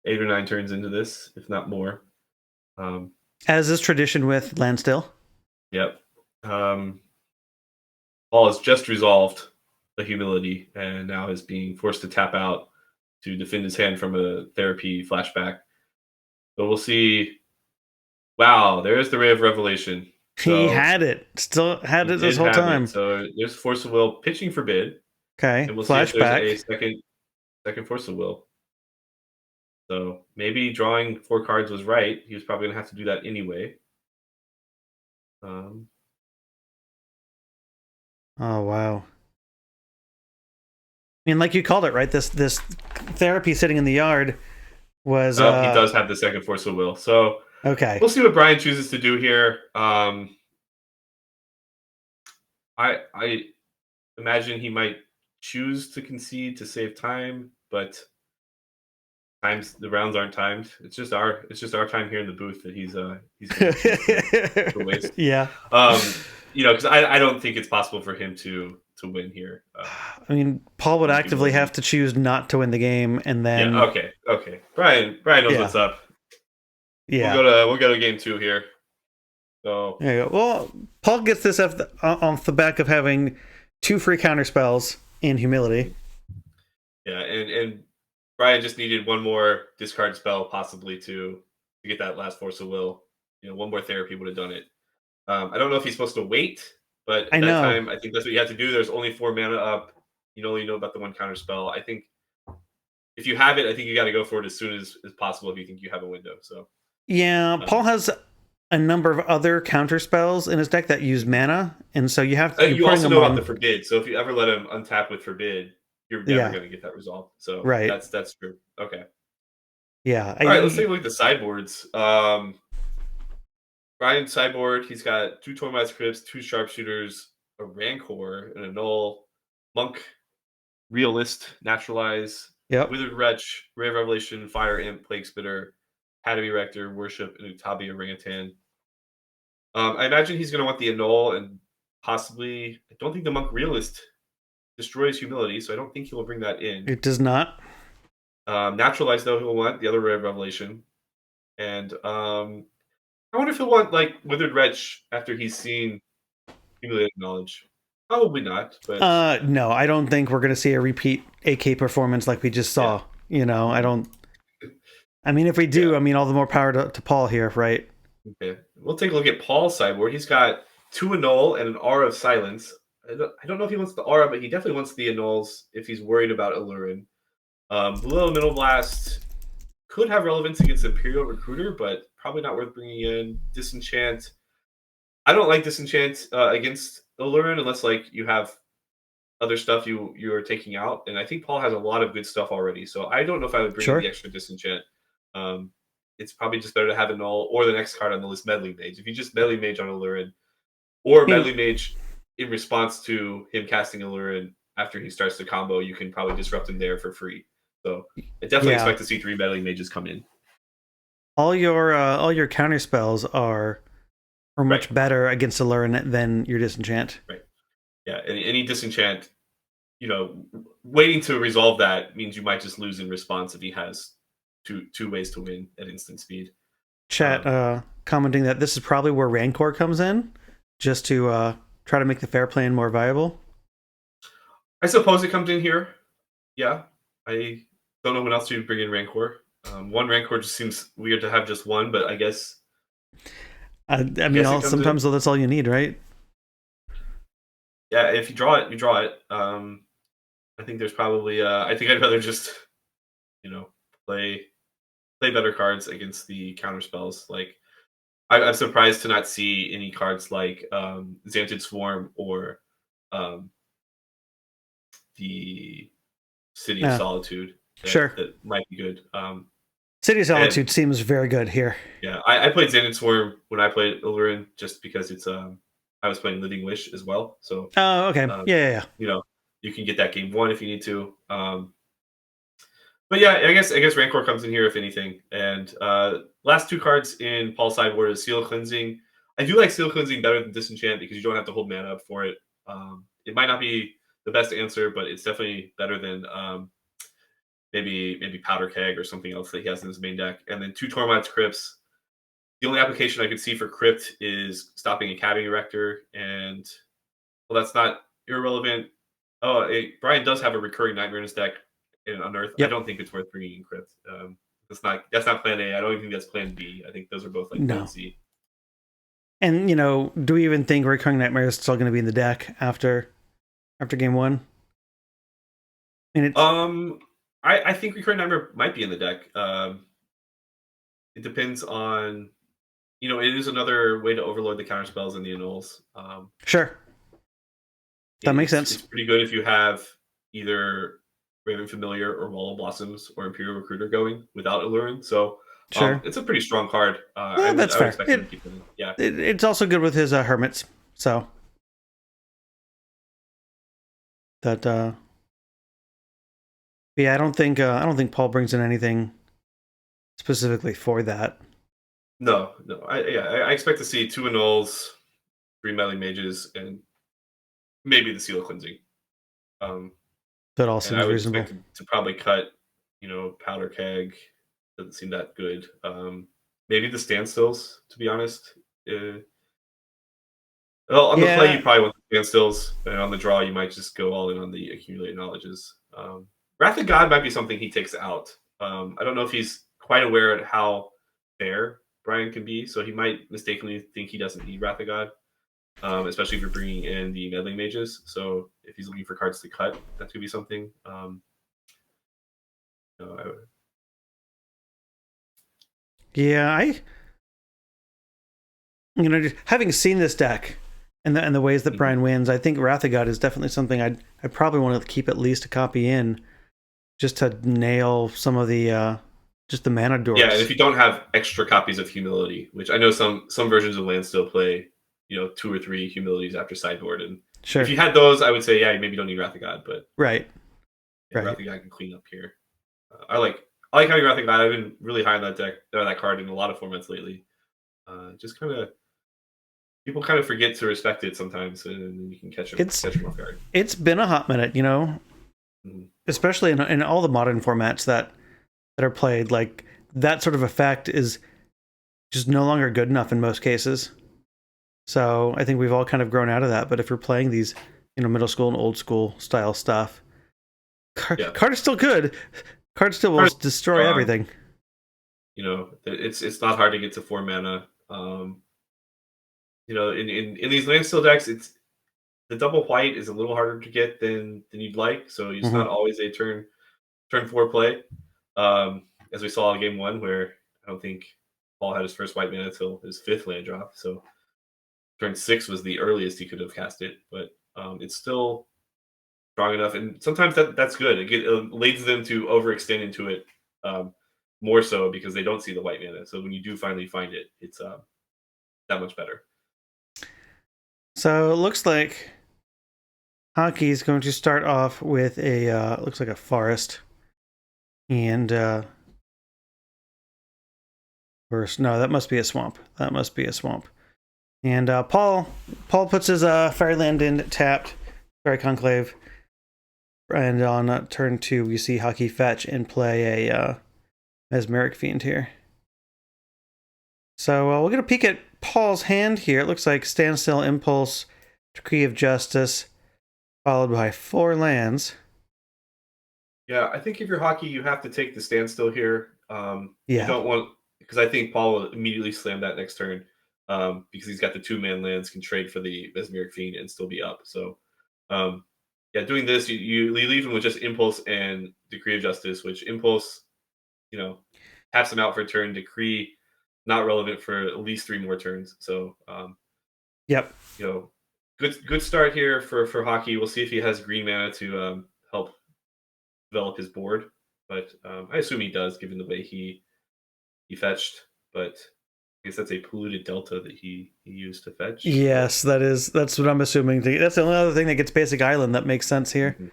8 or 9 turns into this, if not more. Um, as is tradition with Landstill. yep. Paul has just resolved the humility and now is being forced to tap out to defend his hand from a therapy flashback. But we'll see. Wow, there's the ray of revelation. He So had it, still had he it this did whole have it. time. So there's force of will pitching forbid, Okay, and we'll see if there's a flashback. second force of will. So maybe drawing 4 cards was right. He was probably gonna have to do that anyway. Um, Oh wow. I mean, like you called it, right? This therapy sitting in the yard was oh, he does have the second force of will. So okay. we'll see what Brian chooses to do here. I imagine he might choose to concede to save time, but times the rounds aren't timed. It's just our time here in the booth that he's going to choose to waste. Yeah. Because I don't think it's possible for him to win here. I mean, Paul would On actively have humility. to choose not to win the game, and Yeah. then Okay. Brian knows yeah, what's up. We'll yeah. go to game 2 here. So There you go. Well, Paul gets this off the back of having 2 free counter spells in humility. yeah, and Brian just needed one more discard spell possibly to get that last force of will. One more therapy would have done it. I don't know if he's supposed to wait, but I at that know. time, I think that's what you have to do. There's only 4 mana up. You know about the one counter spell. I think if you have it, I think you got to go for it as soon as possible if you think you have a window. So Yeah, Paul um, has a number of other counter spells in his deck that use mana, and so you're you putting also them know about the on. forbid. So if you ever let him untap with forbid, you're never Yeah, going to get that resolved. So right. that's true. Okay. Yeah, All right. Let's take a look at the sideboards. Brian's sideboard. He's got 2 Tormod's Crypts, 2 Sharpshooters, a Rancor, and a Null, Monk, Realist, Naturalize, yep. Withered Wretch, Ray of Revelation, Fire Imp, Plague Spitter, Academy Rector, Worship, and Utabi Orangutan. I imagine he's going to want the Annul and possibly. I don't think the Monk Realist destroys Humility, so I don't think he will bring that in. It does not. Naturalize, though, he'll want the other Ray of Revelation. And I wonder if he'll want, like, Withered Wretch after he's seen Humiliated Knowledge. Probably not, but No, I don't think we're gonna see a repeat AK performance like we just yeah. saw. I Mhm. don't. I mean, if we Yeah. do, I mean, all the more power to Paul here, right? Okay. We'll take a look at Paul's sideboard. He's got 2 Annul and an Aura of Silence. I don't know if he wants the Aura, but he definitely wants the Annuls if he's worried about Aluren. Blue Elemental Blast could have relevance against Imperial Recruiter, but probably not worth bringing in. Disenchant. I don't like Disenchant against Aluren unless like you have other stuff you are taking out, and I think Paul has a lot of good stuff already. So I don't know if I would bring in the Sure. extra Disenchant. Um, it's probably just better to have a null or the next card on the list, Meddling Mage. If you just Meddling Mage on Aluren, or I mean, Meddling Mage in response to him casting Aluren after he starts the combo, you can probably disrupt him there for free. So I definitely yeah, expect to see 3 Meddling Mages come in. all your counter spells are Right, much better against Aluren than your disenchant. right. Yeah, any Disenchant, waiting to resolve that means you might just lose in response if he has two ways to win at instant speed. Chat Um, commenting that this is probably where Rancor comes in, just to try to make the fair plan more viable. I suppose it comes in here. Yeah, I don't know what else you bring in Rancor. One Rancor just seems weird to have just one, but I guess I I mean, guess it comes in. sometimes that's all you need, right? Yeah, if you draw it, you draw it. I think there's probably. I think I'd rather just you know play. play better cards against the counter spells. Like I'm surprised to not see any cards like Xanted Swarm or um, the City of Yeah, Solitude sure. that might be good. City of And Solitude seems very good here. yeah, I played Xanted Swarm when I played Aluren just because it's I was playing Living Wish as well, so Oh, okay. um, Yeah, yeah, yeah. you know you can get that game one if you need to. But yeah, I guess Rancor comes in here if anything. And last two cards in Paul's sideboard is Seal Cleansing. I do like Seal Cleansing better than Disenchant because you don't have to hold mana up for it. It might not be the best answer, but it's definitely better than maybe Powder Keg or something else that he has in his main deck. And then two Tormod's Crypts. The only application I could see for Crypt is stopping a Cavity Rector, and well, that's not irrelevant. Oh, Brian does have a recurring nightmare in his deck in Unearth. I Yep. don't think it's worth bringing in Crypt. That's not Plan A. I don't even think that's Plan B. I think those are both like Plan No. C. And do we even think Recurring Nightmare is still going to be in the deck after game one? And it's I think recurring nightmare might be in the deck. It depends on it is another way to overload the counter spells and the annuls. sure, that makes It's sense. pretty good if you have either Raven Familiar or Wall of Blossoms or Imperial Recruiter going without Aluren. So Sure. it's a pretty strong card. I Yeah, would that's I would fair. expect him to keep it in. Yeah. It's also good with his hermits. So that yeah, I don't think Paul brings in anything specifically for that. No, no. I expect to see two annuls, three melee mages, and maybe the seal of cleansing. Um, That all and I seems would reasonable. expect to probably cut, powder keg. Doesn't seem that good. Maybe the standstills, to be honest. Uh, well, on the play, you Yeah, probably want the standstills, and on the draw, you might just go all in on the accumulated knowledges. Wrath of God might be something he takes out. I don't know if he's quite aware of how fair Brian can be, so he might mistakenly think he doesn't need Wrath of God, especially if you're bringing in the meddling mages. So if he's looking for cards to cut, that could be something. You know, I- yeah. Just having seen this deck and the ways that Mhm. Brian wins, I think Wrath of God is definitely something I'd probably want to keep at least a copy in just to nail some of the just the mana Yeah, and dorks. if you don't have extra copies of Humility, which I know some versions of Landstill play, two or three humilities after sideboard, and if Sure. you had those, I would say, yeah, maybe you don't need Wrath of God, but Right. yeah, Wrath Right. of God can clean up here. I like having Wrath of God. I've been really high on that deck, that card in a lot of formats lately. Just kind of people kind of forget to respect it sometimes, and you can catch them It's off guard. it's been a hot minute, Mhm. especially in all the modern formats that are played. Like that sort of effect is just no longer good enough in most cases. So I think we've all kind of grown out of that. But if you're playing these, middle school and old school style stuff, Yeah, card is still good. Card still will Card is destroy strong. everything. It's not hard to get to 4 mana. In these Landstill decks, it's the double white is a little harder to get than you'd like, so it's Hmm. not always a turn four play. As we saw in game one, where I don't think Paul had his first white mana until his fifth land drop, so turn six was the earliest he could have cast it, but it's still strong enough, and sometimes that's good. It leads them to overextend into it um, more so because they don't see the white mana. So when you do finally find it, it's that much better. So it looks like hockey is going to start off with a looks like a forest, and first no, that must be a swamp. That must be a swamp. And Paul puts his Fairyland in tapped, Fairy Conclave, and on turn two we see Hockey fetch and play a Mesmeric Fiend here. So we'll get a peek at Paul's hand here. It looks like Standstill, Impulse, Decree of Justice, followed by 4 lands. Yeah, I think if you're hockey, you have to take the standstill here. You Yeah. don't want because I think Paul will immediately slam that next turn because he's got the 2-man lands, can trade for the Mesmeric Fiend and still be up. So, um, yeah, doing this, you leave him with just Impulse and Decree of Justice, which Impulse, you know, taps him out for a turn. Decree not relevant for at least 3 more turns. So Yep. Good start here for hockey. We'll see if he has green mana to help develop his board, but I assume he does, given the way he fetched. But I guess that's a polluted delta that he used to fetch. Yes, that's what I'm assuming. That's the only other thing that gets basic island that makes sense here. Mm-hmm.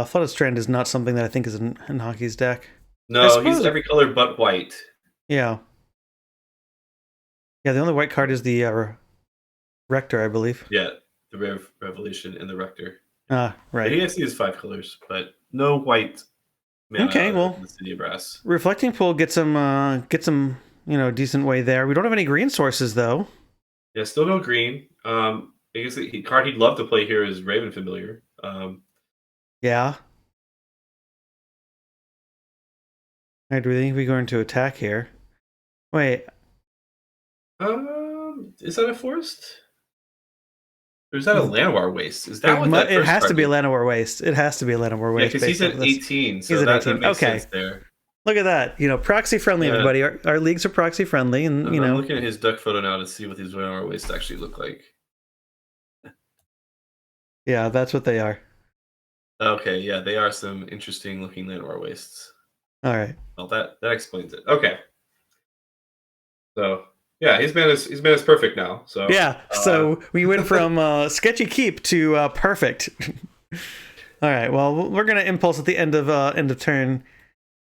Flooded Strand is not something that I think is in hockey's deck. No, he's every color but white. Yeah. Yeah, the only white card is the Rector, I believe. Yeah, the Revelation and the Rector. Right. But he actually has 5 colors, but no white mana. Okay, well, the City of Brass. Reflecting Pool gets some decent way there. We don't have any green sources though. Yeah, still no green. I guess the card he'd love to play here is Raven Familiar. Yeah. Alright, do we think we're going to attack here? Wait. Is that a forest? Or is that a Llanowar Waste? Is that what that it has to be a Llanowar Waste. It has to be a Llanowar Waste. Yeah, because he's at 18, so that makes sense there. Look at that. Proxy friendly, everybody. Our leagues are proxy friendly, and I'm looking at his deck photo now to see what these Llanowar Wastes actually look like. Yeah, that's what they are. Okay, yeah, they are some interesting looking Llanowar Wastes. All right. Well, that explains it. Okay. So yeah, his mana's perfect now. So yeah, so we went from sketchy keep to perfect. All right. Well, we're gonna impulse at the end of turn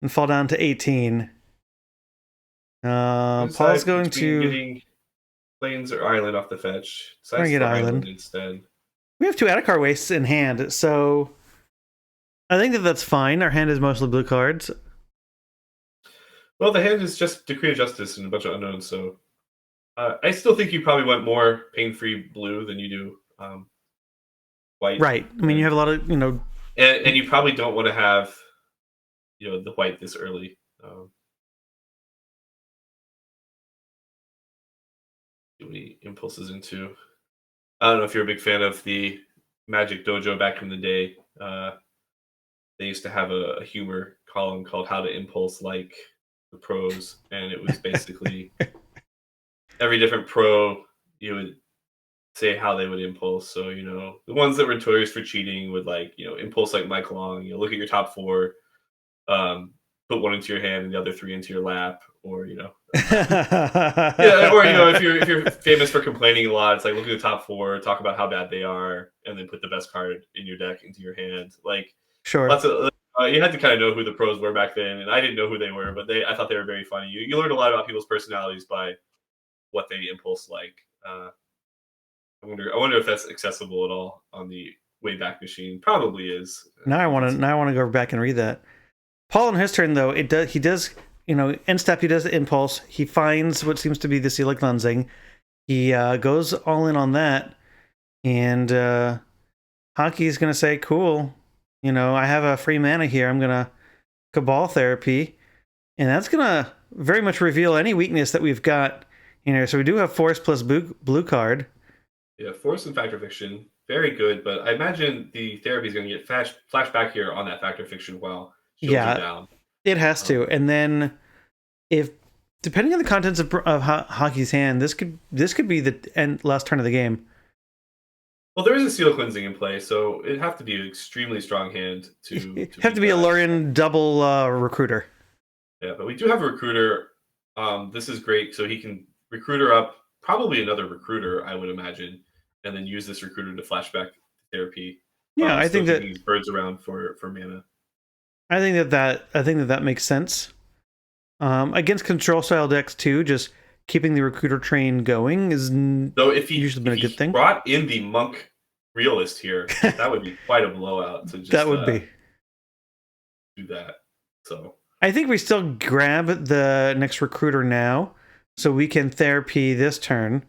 and fall down to 18. Paul's going to getting plains or island off the fetch. We're gonna get island instead. We have 2 Adhikar Wastes in hand, so I think that's fine. Our hand is mostly blue cards. Well, the hand is just Decree of Justice and a bunch of unknowns, so I still think you probably want more pain-free blue than you do white. Right. I mean, you have a lot of, and you probably don't want to have, the white this early. Too many impulses into. I don't know if you're a big fan of the Magic Dojo back in the day. They used to have a humor column called "How to Impulse Like the Pros," and it was basically every different pro you would say how they would impulse. So the ones that were notorious for cheating would impulse like Mike Long. Look at your top 4, put 1 into your hand and the other 3 into your lap, or yeah, or if you're famous for complaining a lot, it's like look at the top 4, talk about how bad they are, and then put the best card in your deck into your hand. Sure. Lots of you had to kind of know who the pros were back then, and I didn't know who they were, but I thought they were very funny. You learned a lot about people's personalities by what they impulse like. I wonder if that's accessible at all on the Wayback Machine. Probably is. Now I want to go back and read that. Paul on his turn though, he does end step, he does the impulse. He finds what seems to be the Seal of Cleansing. He goes all in on that, and Hockey's gonna say, "Cool, I have a free mana here. I'm gonna Cabal Therapy," and that's gonna very much reveal any weakness that we've got in here. So we do have Force plus blue card. Yeah, Force and Factor Fiction, very good. But I imagine the therapy is going to get flash back here on that Factor Fiction while down. It has to. And then, if depending on the contents of Hockey's hand, this could be the last turn of the game. Well, there is a Seal Cleansing in play, so it'd have to be an extremely strong hand to have to be a Aluren double Recruiter. Yeah, but we do have a Recruiter. This is great, so he can Recruiter up. Probably another Recruiter, I would imagine, and then use this Recruiter to flashback therapy. Yeah, I think that these birds around for mana. I think that makes sense. Against control style decks too, just keeping the Recruiter train going is usually been a good thing. Brought in the Monk Realist here, that would be quite a blowout. To just that would be do that. So I think we still grab the next Recruiter now. So we can therapy this turn,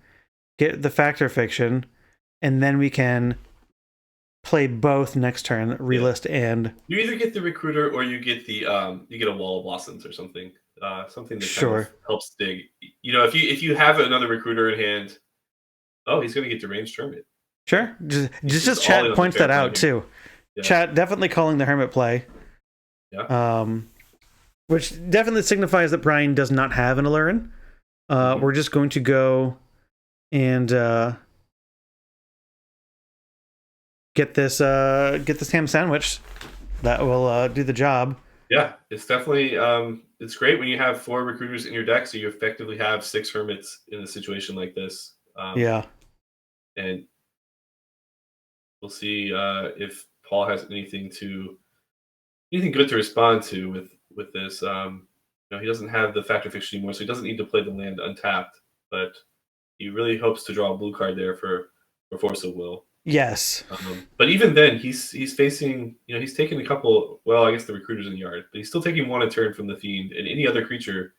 get the Factor Fiction, and then we can play both next turn, relist and... You either get the Recruiter or you get the you get a Wall of Blossoms or something. Something that kind of helps dig. If you have another Recruiter in hand, he's going to get Deranged Hermit. Sure. Just chat points that out too. Yeah. Chat definitely calling the Hermit play. Yeah. which definitely signifies that Brian does not have an Aluren. We're just going to go and get this ham sandwich. That will do the job. Yeah, it's definitely it's great when you have 4 recruiters in your deck, so you effectively have 6 hermits in a situation like this. Yeah. And we'll see if Paul has anything good to respond to with this. He doesn't have the factor fixture anymore, so he doesn't need to play the land untapped. But he really hopes to draw a blue card there for Force of Will. Yes. But even then, he's facing. He's taking a couple. Well, I guess the recruiter's in the yard, but he's still taking 1 a turn from the fiend, and any other creature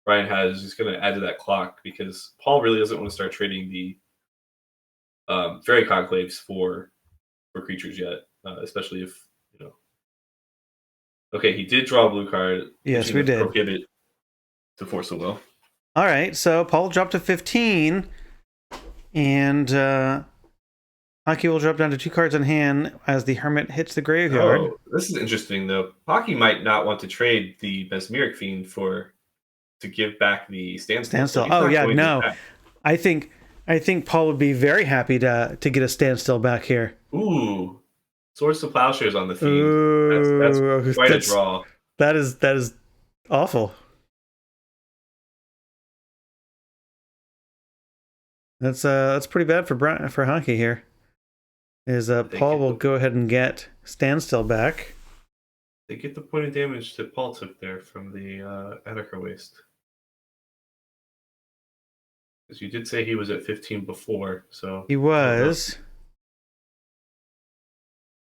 Brian has is just going to add to that clock because Paul really doesn't want to start trading the fairy conclaves for creatures yet, especially if Okay, he did draw a blue card. Yes, we did. Prohibit to Force of Will. All right, so Paul dropped to 15, and Hockey will drop down to 2 cards in hand as the Hermit hits the graveyard. Oh, this is interesting, though. Hockey might not want to trade the Mesmeric Fiend to give back the standstill. So oh yeah, no. I think Paul would be very happy to get a standstill back here. Ooh, Swords to Plowshares on the Fiend. That's quite a draw. That is awful. That's pretty bad for Hockey here. Paul will go ahead and get standstill back. They get the point of damage that Paul took there from the Attica Waste. Because you did say he was at 15 before, so he was.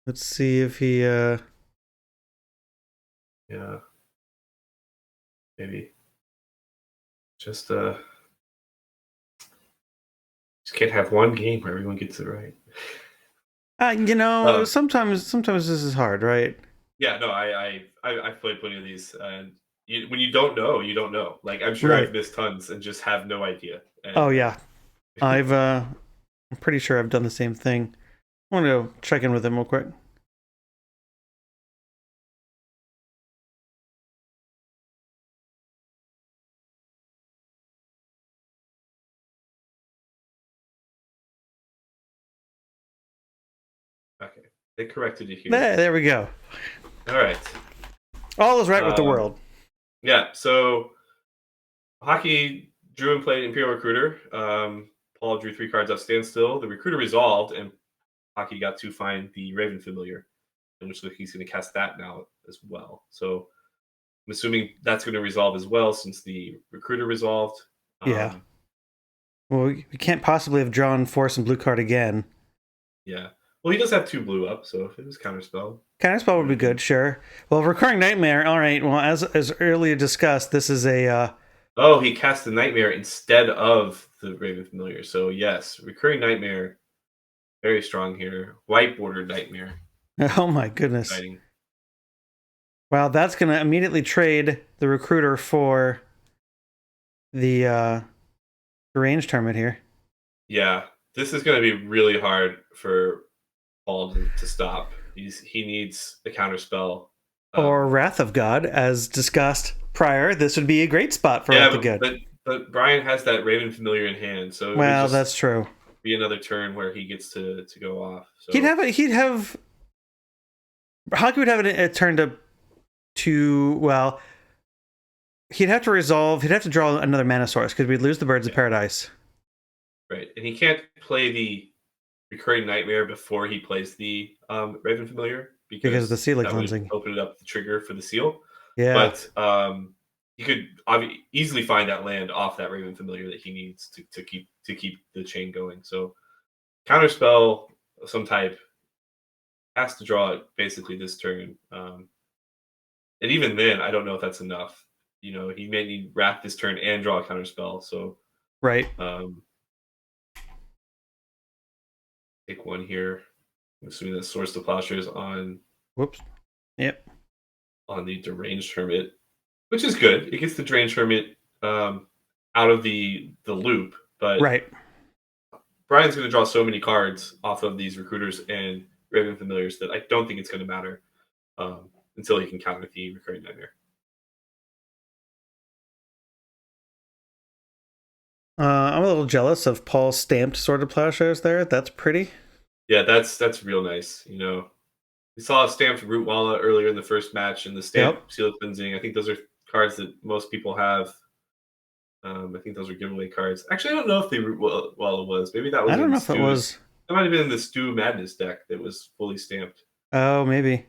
Let's see if he yeah, maybe just can't have one game where everyone gets it right. Sometimes this is hard, right? Yeah, no, I've played plenty of these, and when you don't know, you don't know. Like I'm sure Right. I've missed tons and just have no idea. And, oh yeah, I'm pretty sure I've done the same thing. I want to go check in with him real quick. Okay, they corrected it here. There we go. All right. All is right with the world. Yeah, so Hockey drew and played Imperial Recruiter. Paul drew 3 cards off Standstill. The Recruiter resolved, and Hockey got to find the Raven Familiar, in which he's going to cast that now as well. So I'm assuming that's going to resolve as well since the Recruiter resolved. Yeah. Well, we can't possibly have drawn Force and blue card again. Yeah. Well, he does have 2 blue up, so if it was Counterspell. Counterspell would be good, sure. Well, Recurring Nightmare, all right. Well, as earlier discussed, this is a... Oh, he cast the Nightmare instead of the Raven Familiar. So, yes, Recurring Nightmare, very strong here. White Border Nightmare. Oh, my goodness. Exciting. Wow, that's going to immediately trade the Recruiter for the Ranged Hermit here. Yeah, this is going to be really hard for Paul to stop. He needs a Counterspell. Or Wrath of God, as discussed prior. This would be a great spot for Wrath of God. But Brian has that Raven Familiar in hand, so well, that's true. Be another turn where he gets to go off. So. Hockey would have a turn well, he'd have to resolve. He'd have to draw another mana source because we'd lose the Birds of Paradise. Right, and he can't play the Recurring Nightmare before he plays the Raven Familiar because of the seal cleansing. Open it up the trigger for the seal. Yeah, but he could easily find that land off that Raven Familiar that he needs to keep the chain going. So Counterspell of some type has to draw it basically this turn. And even then, I don't know if that's enough. He may need Wrath this turn and draw a Counterspell. So right. Take one here. I'm assuming that Swords to Plowshares on. Whoops. Yep. On the Deranged Hermit, which is good. It gets the Deranged Hermit out of the loop, but right. Brian's going to draw so many cards off of these Recruiters and Raven Familiars that I don't think it's going to matter until he can counter the Recurring Nightmare. I'm a little jealous of Paul's stamped Sword of Plowshares there. That's pretty. Yeah, that's real nice. We saw a stamped Root Walla earlier in the first match, and the Yep. stamped Seal Cleansing. I think those are cards that most people have. I think those are giveaway cards. Actually, I don't know if the Root Walla was. Maybe that I was don't in know if it was. Stu's. That might have been in the Stu Madness deck that was fully stamped. Oh, maybe.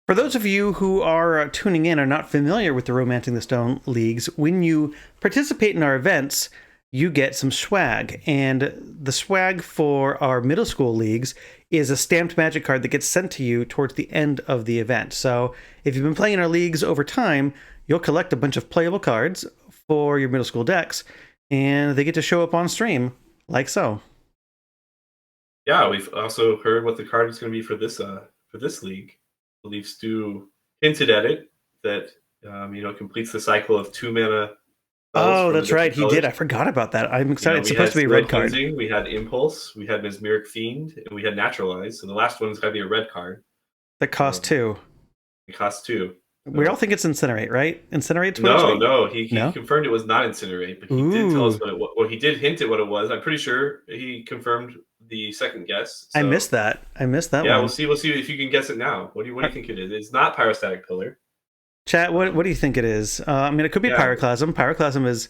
For those of you who are tuning in or not familiar with the Romancing the Stone leagues, when you participate in our events, you get some swag. And the swag for our middle school leagues is a stamped magic card that gets sent to you towards the end of the event. So if you've been playing in our leagues over time, you'll collect a bunch of playable cards for your middle school decks, and they get to show up on stream, like so. Yeah, we've also heard what the card is going to be for this league. I believe Stu hinted at it that completes the cycle of 2 mana spells. Oh, From the that's right. different He did. colors. I forgot about that. I'm excited. It's We had supposed to be a Seal red card. Cleansing, we had Impulse, we had Mesmeric Fiend, and we had Naturalize. So the last one's got to be a red card. That costs 2. It costs 2. We all think it's Incinerate, right? Incinerate's what No. He No? confirmed it was not Incinerate, but he did tell us what it was. Well, he did hint at what it was. I'm pretty sure he confirmed the second guess. I missed that. I missed that Yeah, one. we'll see if you can guess it now. What do you think it is? It's not Pyrostatic Pillar. Chat, what do you think it is? I mean, it could be Pyroclasm. Pyroclasm is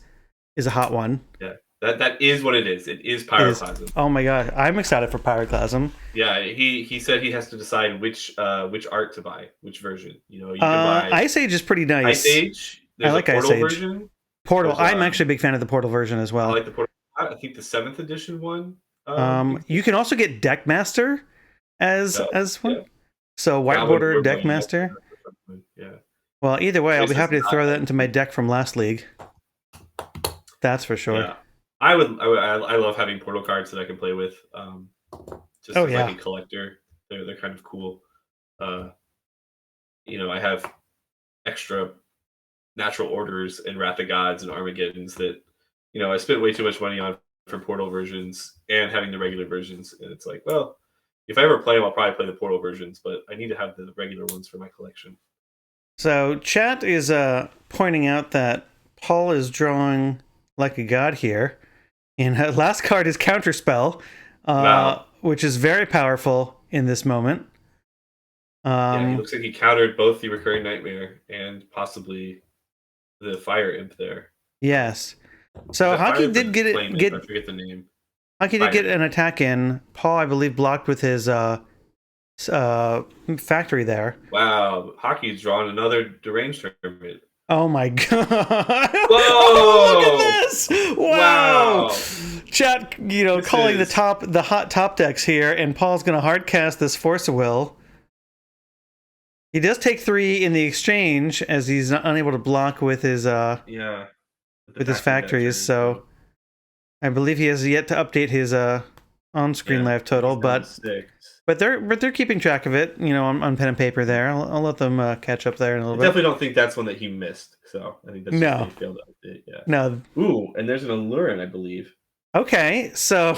a hot one. Yeah, that is what it is. It is Pyroclasm. Oh my god, I'm excited for Pyroclasm. Yeah, he said he has to decide which art to buy, which version. You can buy Ice Age is pretty nice. Ice Age. There's I like a Portal Ice Age. version. Portal. I'm actually a big fan of the Portal version as well. I like the Portal. I think the 7th edition one. You can also get Deckmaster as one. Yeah. So White Border Deckmaster. Yeah. Well, either way, I'll be happy to throw that into my deck from last league. That's for sure. Yeah. I love having portal cards that I can play with. Just as like a collector, they're kind of cool. I have extra natural orders and Wrath of Gods and Armageddons that I spent way too much money on for portal versions and having the regular versions, and it's like, well, if I ever play them, I'll probably play the portal versions, but I need to have the regular ones for my collection. So chat is pointing out that Paul is drawing like a god here, and her last card is Counterspell, Wow. which is very powerful in this moment. He looks like he countered both the Recurring Nightmare and possibly the Fire Imp there. Yes. So Hockey did get I forget the name. Hockey did get an attack in. Paul, I believe, blocked with his factory there. Wow, Hockey's drawn another deranged tournament. Oh my god! Whoa! Oh, look at this! Wow! Chat, This calling the hot top decks here, and Paul's gonna hard cast this Force of Will. He does take 3 in the exchange, as he's unable to block with his with his factories. So I believe he has yet to update his on-screen life total, but they're keeping track of it, on pen and paper there. I'll let them catch up there in a little bit. I definitely don't think that's one that he missed. So I think that's just he failed to update. Yeah. No. Ooh, and there's an Aluren, I believe. Okay, so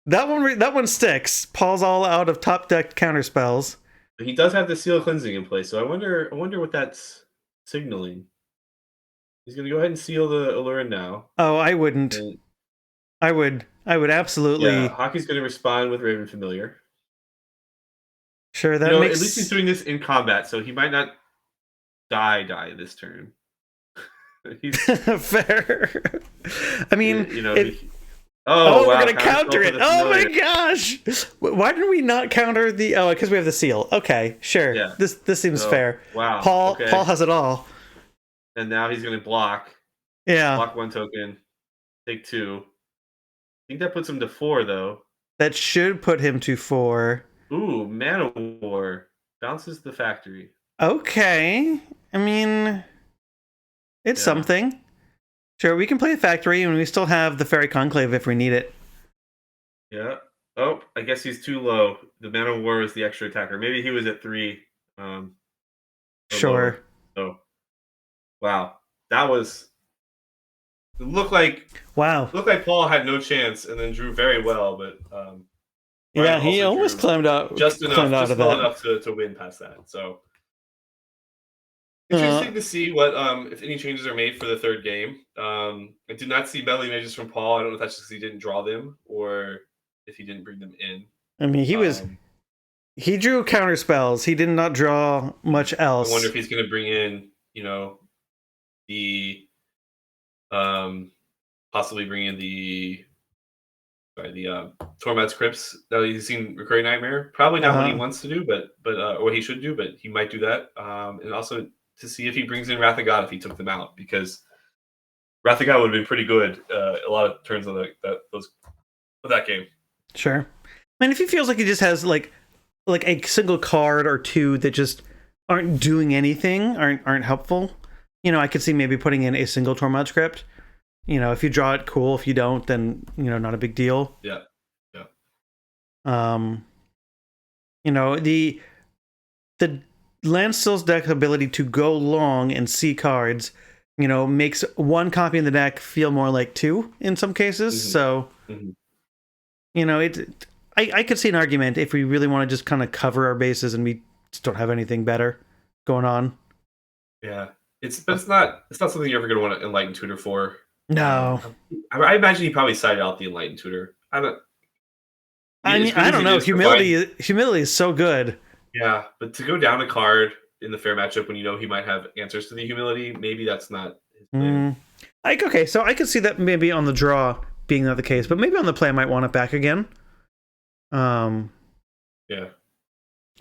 that one sticks. Paul's all out of top deck counter spells. He does have the Seal Cleansing in place, so I wonder what that's signaling. He's gonna go ahead and seal the Aluren now. Oh, I wouldn't. And I would absolutely. Yeah, Hockey's gonna respond with Raven Familiar. Sure, that makes. At least he's doing this in combat, so he might not die this turn. Fair. I mean, wow, we're gonna counter it. Oh my gosh! Why did we not counter the? Oh, because we have the seal. Okay, sure. Yeah. This seems fair. Wow. Paul has it all. And now he's gonna block. Yeah. Block 1 token. Take 2. I think that puts him to 4 though. That should put him to 4. Ooh, Mana War bounces the factory. Okay. I mean, it's something. Sure, we can play a factory, and we still have the Fairy Conclave if we need it. Yeah. Oh, I guess he's too low. The Mana War is the extra attacker. Maybe he was at 3. Sure. Oh, wow. That was. It looked like Paul had no chance, and then drew very well, but yeah, he almost climbed out. Just enough, enough to win past that. So. Uh, Interesting to see what if any changes are made for the third game. I did not see medley images from Paul. I don't know if that's just because he didn't draw them or if he didn't bring them in. I mean, Um, he drew counter spells. He did not draw much I wonder else. if he's going to bring in, the um, possibly bring in the Tormod's Crypts that he's seen recurring nightmare. Probably not what he Uh, wants to do, but what he should do, but he might do that. And also to see if he brings in Wrath of God if he took them out, because Wrath of God would have been pretty good a lot of turns on that game. sure. I mean, if he feels like he just has like a single card or two that just aren't doing anything, aren't helpful, I could see maybe putting in a single Tormod script. If you draw it, cool. If you don't, then not a big deal. Yeah, yeah, Um, the Landstill's deck ability to go long and see cards, makes one copy in the deck feel more like two in some cases. mm-hmm. So, Mm-hmm. I could see an argument if we really want to just kind of cover our bases and we just don't have anything better going on. Yeah. It's not something you're ever going to want to enlighten tutor for. No. I imagine he probably cited out the enlightened tutor. I don't. I mean, I don't know. Humility is so good. Yeah, but to go down a card in the fair matchup when he might have answers to the humility, maybe that's not his plan. Okay, so I could see that maybe on the draw being not the case, but maybe on the play I might want it back again. Yeah.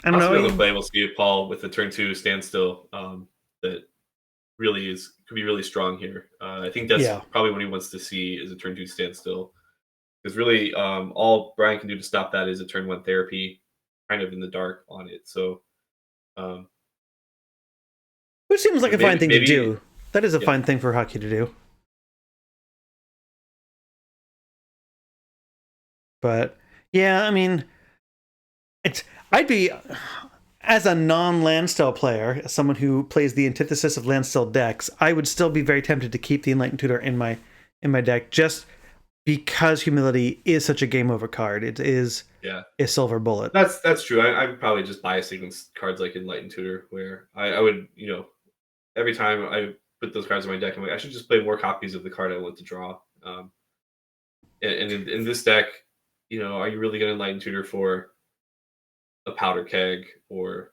I don't know. On the play, we'll see if Paul with the turn 2 standstill that really could be really strong here. I think that's probably what he wants to see is a turn 2 standstill. Because really, all Brian can do to stop that is a turn 1 therapy, kind of in the dark on it. So, which seems like a fine thing to do. That is a fine thing for hockey to do. But yeah, I mean, I'd be, as a non-Landstill player, as someone who plays the antithesis of Landstill decks, I would still be very tempted to keep the Enlightened Tutor in my deck, just because humility is such a game over card. It is a silver bullet. That's true. I'm probably just biased against cards like Enlightened Tutor, where I would, every time I put those cards in my deck, I'm like, I should just play more copies of the card I want to draw. And in this deck, are you really going to Enlightened Tutor for a powder keg or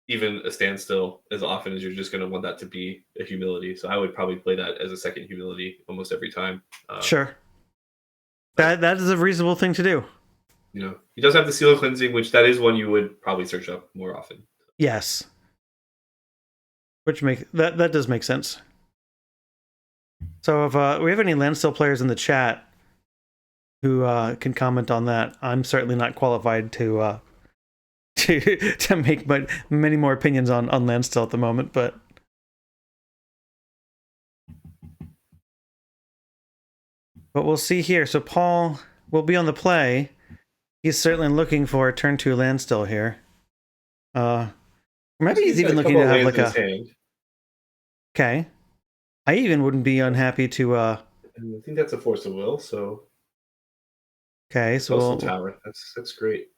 even a standstill as often as you're just going to want that to be a humility? So I would probably play that as a second humility almost every time. Sure. That is a reasonable thing to do. He does have the Seal of Cleansing, which that is one you would probably search up more often. Yes. Which that does make sense. So if we have any Landstill players in the chat who can comment on that, I'm certainly not qualified to make many more opinions on Landstill at the moment, but we'll see here. So Paul will be on the play. He's certainly looking for a turn 2 Landstill here. Maybe he's even looking to have like a. Okay, I even wouldn't be unhappy to. I think that's a Force of Will. So. Okay, so Tower. That's great.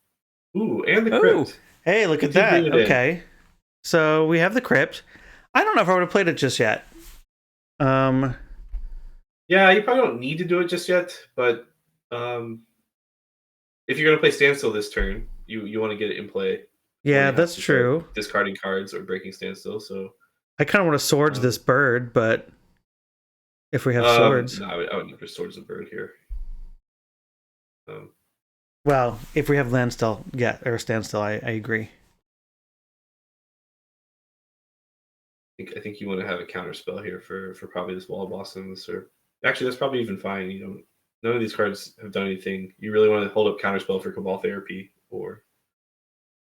Ooh, and the Crypt. Hey, look at that. Okay, so we have the Crypt. I don't know if I would have played it just yet. Yeah, you probably don't need to do it just yet, but if you're gonna play Standstill this turn, you want to get it in play. Yeah, that's true. Discarding cards or breaking Standstill, so I kind of want to swords this bird, but if we have swords, no, I would never swords a bird here. Well, if we have Landstill, or Standstill, I agree. I think you want to have a counter spell here for probably this Wall of Blossoms, or actually that's probably even fine. None of these cards have done anything. You really want to hold up counter spell for Cabal Therapy, or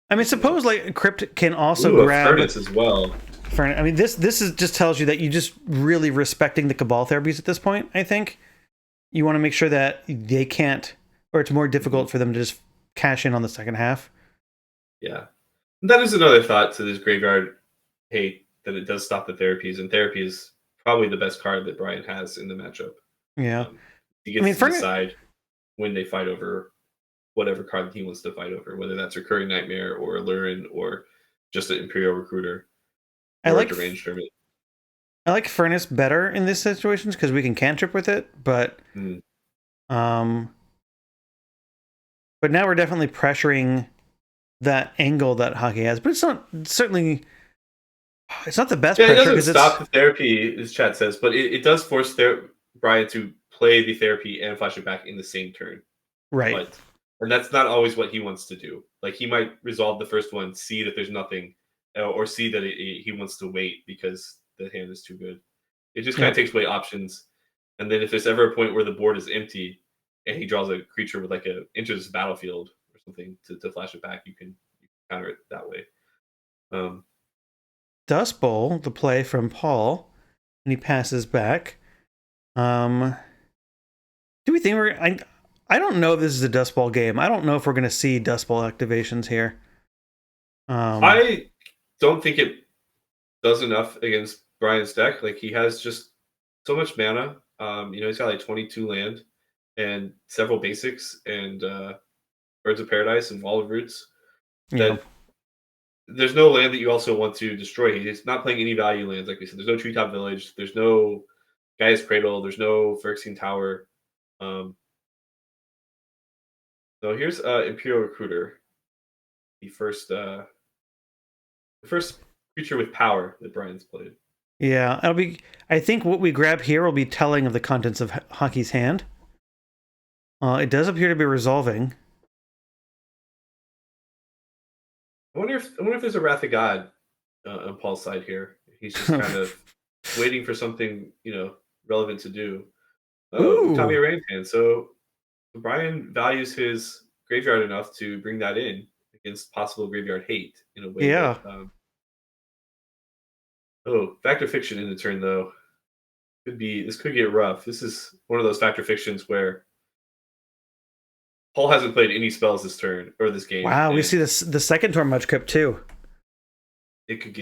I mean, suppose like Crypt can also grab Furnace as well. I mean, this just tells you that you just really respecting the Cabal Therapies at this point. I think you want to make sure that they can't, or it's more difficult for them to just cash in on the second half. Yeah, that is another thought to this graveyard hate, that it does stop the therapies, and therapy is probably the best card that Brian has in the matchup. Yeah, he gets to decide when they fight over whatever card he wants to fight over, whether that's Recurring Nightmare or Aluren or just an Imperial Recruiter. I or a like deranged hermit. I like Furnace better in these situations because we can cantrip with it, Hmm. um, but now we're definitely pressuring that angle that Hockey has. But it's not certainly it's not the best Yeah, it pressure doesn't because it's stop the therapy, as chat says, but it does force Brian to play the therapy and flash it back in the same turn. right. But and that's not always what he wants to do. Like he might resolve the first one, see that there's nothing, or see that he wants to wait because the hand is too good. It just kind of Yep. takes away options. And then if there's ever a point where the board is empty and he draws a creature with like a enters the battlefield or something to flash it back, you can counter it that way. Um, Dust Bowl, the play from Paul, and he passes back. Um, do we think we're? I don't know if this is a Dust Bowl game. I don't know if we're going to see Dust Bowl activations here. I don't think it does enough against Brian's deck. Like he has just so much mana. He's got like 22 land and several basics and Birds of Paradise and Wall of Roots. yeah, That there's no land that you also want to destroy. He's not playing any value lands, like we said. There's no Treetop Village. There's no Gaia's Cradle. There's no Phyrexian Tower. Um, so here's Imperial Recruiter, the first creature with power that Brian's played. yeah. It'll be. I think what we grab here will be telling of the contents of Hockey's hand. It does appear to be resolving. I wonder if there's a Wrath of God on Paul's side here. He's just kind of waiting for something relevant to do. Oh, Utami Ooh, Orangutan. So Brian values his graveyard enough to bring that in against possible graveyard hate in a way that. yeah. Factor Fiction in the turn though this could get rough. This is one of those Factor Fictions where Paul hasn't played any spells this turn or this game, Wow, we see and this the second Tormudge Crypt too. it could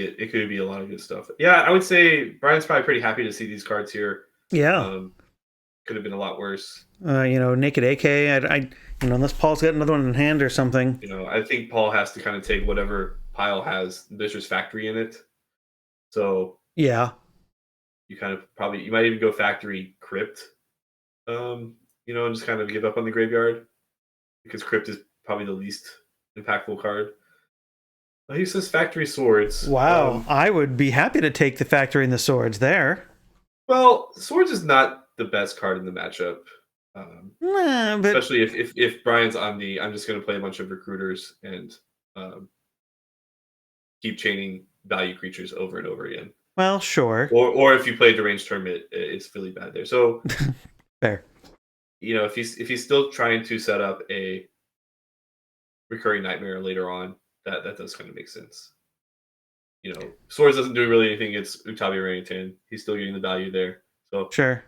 be a lot of good stuff. Yeah, I would say Brian's probably pretty happy to see these cards here. Yeah. Um, could have been a lot worse. Naked AK. Unless Paul's got another one in hand or something. I think Paul has to kind of take whatever pile has Vicious Factory in it. So Yeah. you kind of you might even go Factory Crypt, and just kind of give up on the graveyard because Crypt is probably the least impactful card. He says Factory Swords. Wow, I would be happy to take the Factory and the Swords there. Well, Swords is not the best card in the matchup. Nah, but Especially if Brian's on I'm just going to play a bunch of recruiters and keep chaining value creatures over and over again. well, sure. Or if you play deranged tournament, it's really bad there. So Fair. if he's still trying to set up a recurring nightmare later on, that does kind of make sense. Swords doesn't do really anything against Utabi Orangutan. He's still getting the value there. So Sure.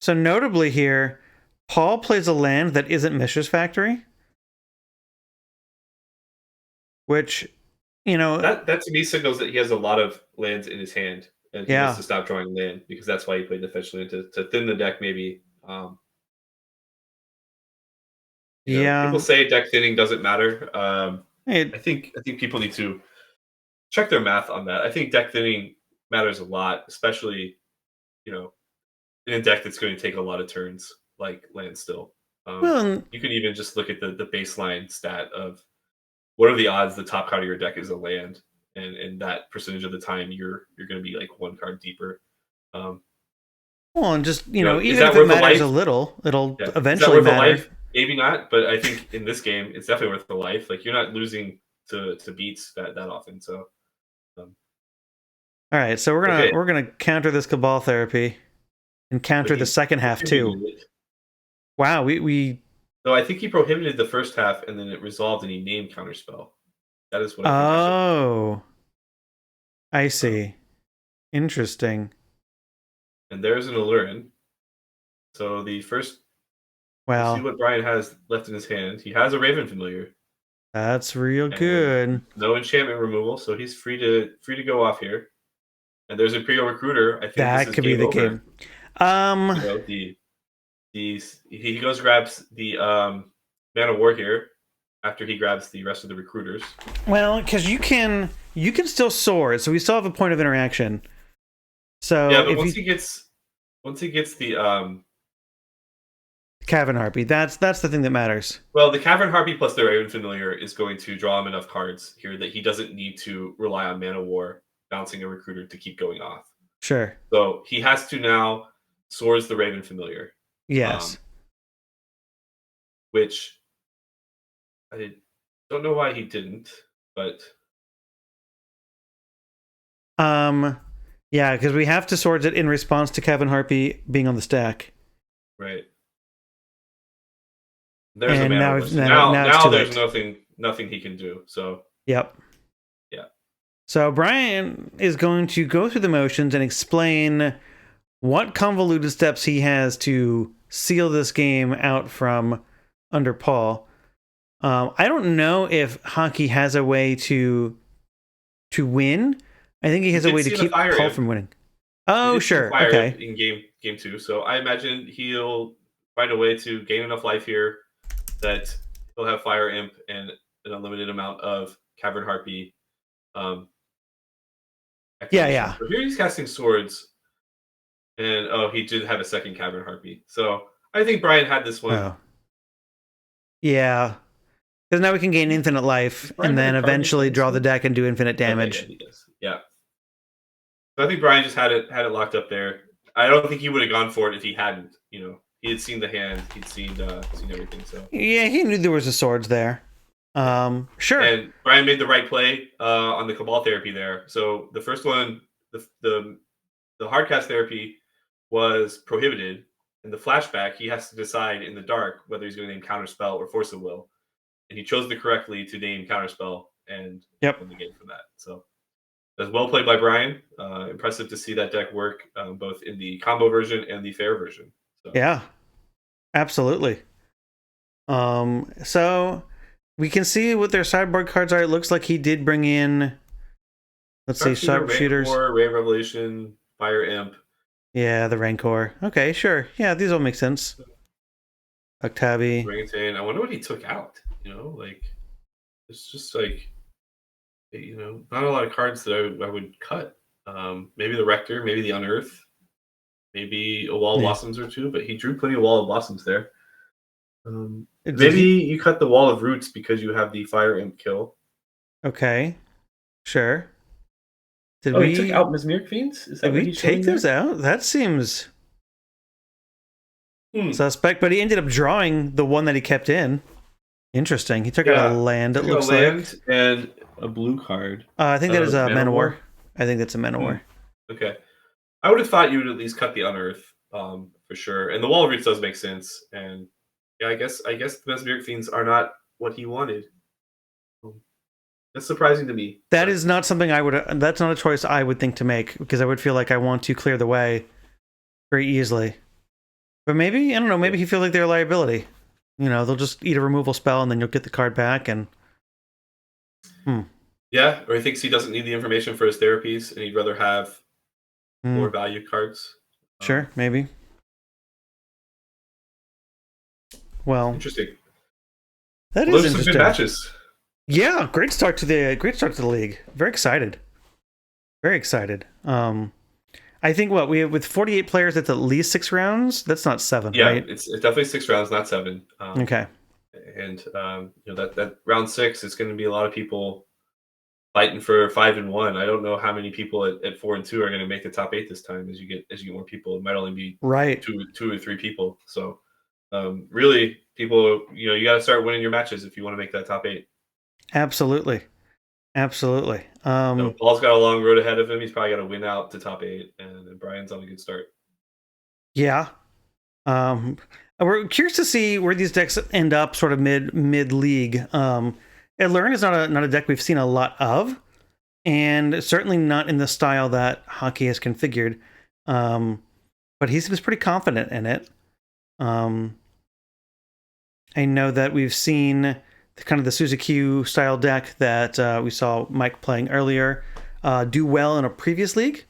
So notably here, Paul plays a land that isn't Mishra's Factory, which, that to me signals that he has a lot of lands in his hand, and he wants yeah, to stop drawing land because that's why he played the fetch land to thin the deck. Maybe people yeah. say deck thinning doesn't matter. It, I think people need to check their math on that. I think deck thinning matters a lot, especially in a deck that's going to take a lot of turns, like Landstill. well, You can even just look at the baseline stat of what are the odds the top card of your deck is a land, and that percentage of the time you're going to be like one card deeper. and just Is even that if it worth a matters a life? little, it'll Yeah. Is that eventually worth a matter. life? Maybe not, but I think in this game it's definitely worth a life. Like you're not losing to beats that often. So All right, so we're gonna okay, we're gonna counter this Cabal therapy and but counter the he second half too. prohibited it. Wow, we No, I think he prohibited the first half and then it resolved and he named counterspell. That is what I think actually. oh, I Um, see. Interesting. and there's an Aluren. So the first, we'll see Well, what Brian has left in his hand. He has a Raven Familiar that's real and good. no enchantment removal, so he's free to go off here. And there's Imperial Recruiter. I think this That is could be game the over. game. Um, The he goes grabs the Man of War here, after he grabs the rest of the recruiters. Well, because you can still sword, so we still have a point of interaction. So Yeah, but if once he gets the Cavern Harpy, that's the thing that matters. well, the Cavern Harpy plus the Raven Familiar is going to draw him enough cards here that he doesn't need to rely on Mana War bouncing a recruiter to keep going off. Sure. So he has to now swords the Raven Familiar. Yes. Which I don't know why he didn't, but yeah, because we have to swords it in response to Cavern Harpy being on the stack. right. There's And a mana now war. now it's too there's late. nothing he can do. So Yep. yeah. So Brian is going to go through the motions and explain what convoluted steps he has to seal this game out from under Paul. I don't know if Hockey has a way to win. I think he has a way to keep Paul from winning. Oh, sure. Okay. In game 2, so I imagine he'll find a way to gain enough life here that he'll have Fire Imp and an unlimited amount of Cavern Harpy. Yeah. So here he's casting swords, and he did have a second Cavern Harpy. So I think Brian had this one. Oh. Yeah. Because now we can gain infinite life and then eventually draw the deck and do infinite damage. Yeah. So I think Brian just had it locked up there. I don't think he would have gone for it if he hadn't. He had seen the hand, he'd seen everything. So yeah, he knew there was a swords there. Sure. And Brian made the right play on the Cabal Therapy there. So the first one, the hardcast therapy was prohibited. In the flashback, he has to decide in the dark whether he's going to name Counterspell or Force of Will. And he chose correctly to name Counterspell and won the game for that. So that's well played by Brian. Impressive to see that deck work both in the combo version and the fair version. So. Yeah, absolutely. So we can see what their sideboard cards are. It looks like he did bring in, let's see, Sharpshooters, Ray Revelation, Fire Imp. Yeah, the Rancor. Okay, sure. Yeah, these all make sense. Octavi. Orangutan. I wonder what he took out. It's just not a lot of cards that I would cut. Maybe the Rector, maybe the Unearth, maybe a Wall of Blossoms or two, but he drew plenty of Wall of Blossoms there. Maybe you cut the Wall of Roots because you have the Fire Imp kill. Okay, sure. He took out Mesmeric Fiends? Did we take those out? That seems suspect, but he ended up drawing the one that he kept in. Interesting. He took out a land, it looks like. And a blue card. I think that is a Manowar. I think that's a Manowar. Okay. I would have thought you would at least cut the Unearth, for sure. And the Wall of Roots does make sense. And yeah, I guess the Mesmeric Fiends are not what he wanted. That's surprising to me. That is not something I would. That's not a choice I would think to make, because I would feel like I want to clear the way very easily. But maybe, I don't know, maybe he feels like they're a liability. They'll just eat a removal spell and then you'll get the card back and... Yeah, or he thinks he doesn't need the information for his therapies and he'd rather have more value cards. Sure, maybe. Well... Interesting. That is interesting. Some good matches. Yeah, great start to the league. Very excited. Very excited. I think we have with 48 players, that's at least 6 rounds. That's not 7, yeah, right? It's definitely 6 rounds, not 7. Okay. And that round 6 is going to be a lot of people fighting for 5 and 1. I don't know how many people at 4 and 2 are going to make the top 8 this time. As you get more people, it might only be two or three people. So really, people, you got to start winning your matches if you want to make that top 8. Absolutely. Paul's got a long road ahead of him. He's probably got to win out to top 8, and Brian's on a good start. Yeah. We're curious to see where these decks end up, sort of mid league. Aluren is not a deck we've seen a lot of, and certainly not in the style that Hockey has configured. But he seems pretty confident in it. I know that we've seen kind of the SuziQ style deck that we saw Mike playing earlier do well in a previous league.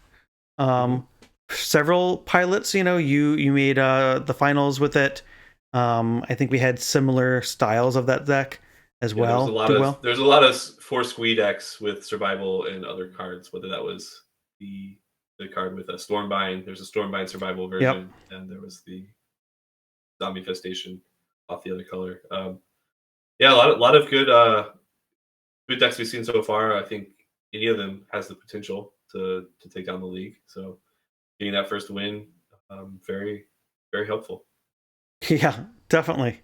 Several pilots, you made the finals with it. I think we had similar styles of that deck as Yeah, well. Did well. there's a lot of 4 squee decks with survival and other cards, whether that was the card with a Stormbind. There's a Stormbind survival Yep. version, and there was the Zombie Infestation off the other color. Yeah, a lot of good decks we've seen so far. I think any of them has the potential to take down the league. So getting that first win, very very helpful. Yeah, definitely.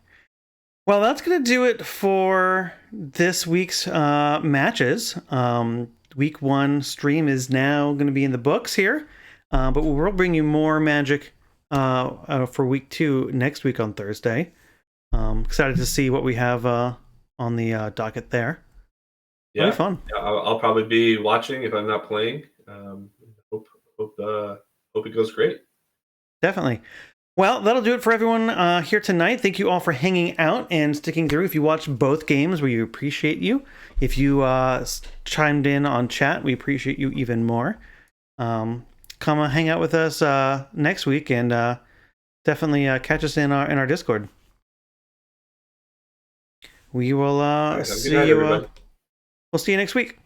Well, that's going to do it for this week's matches. Week 1 stream is now going to be in the books here, but we'll bring you more Magic for week 2 next week on Thursday. Excited to see what we have on the docket there. Yeah, It'll be fun. Yeah, I'll probably be watching if I'm not playing. Hope hope it goes great. Definitely. Well, that'll do it for everyone here tonight. Thank you all for hanging out and sticking through. If you watched both games, we appreciate you. If you chimed in on chat, we appreciate you even more. Come hang out with us next week, and definitely catch us in our Discord. We will Right, see night, you. everybody. We'll see you next week.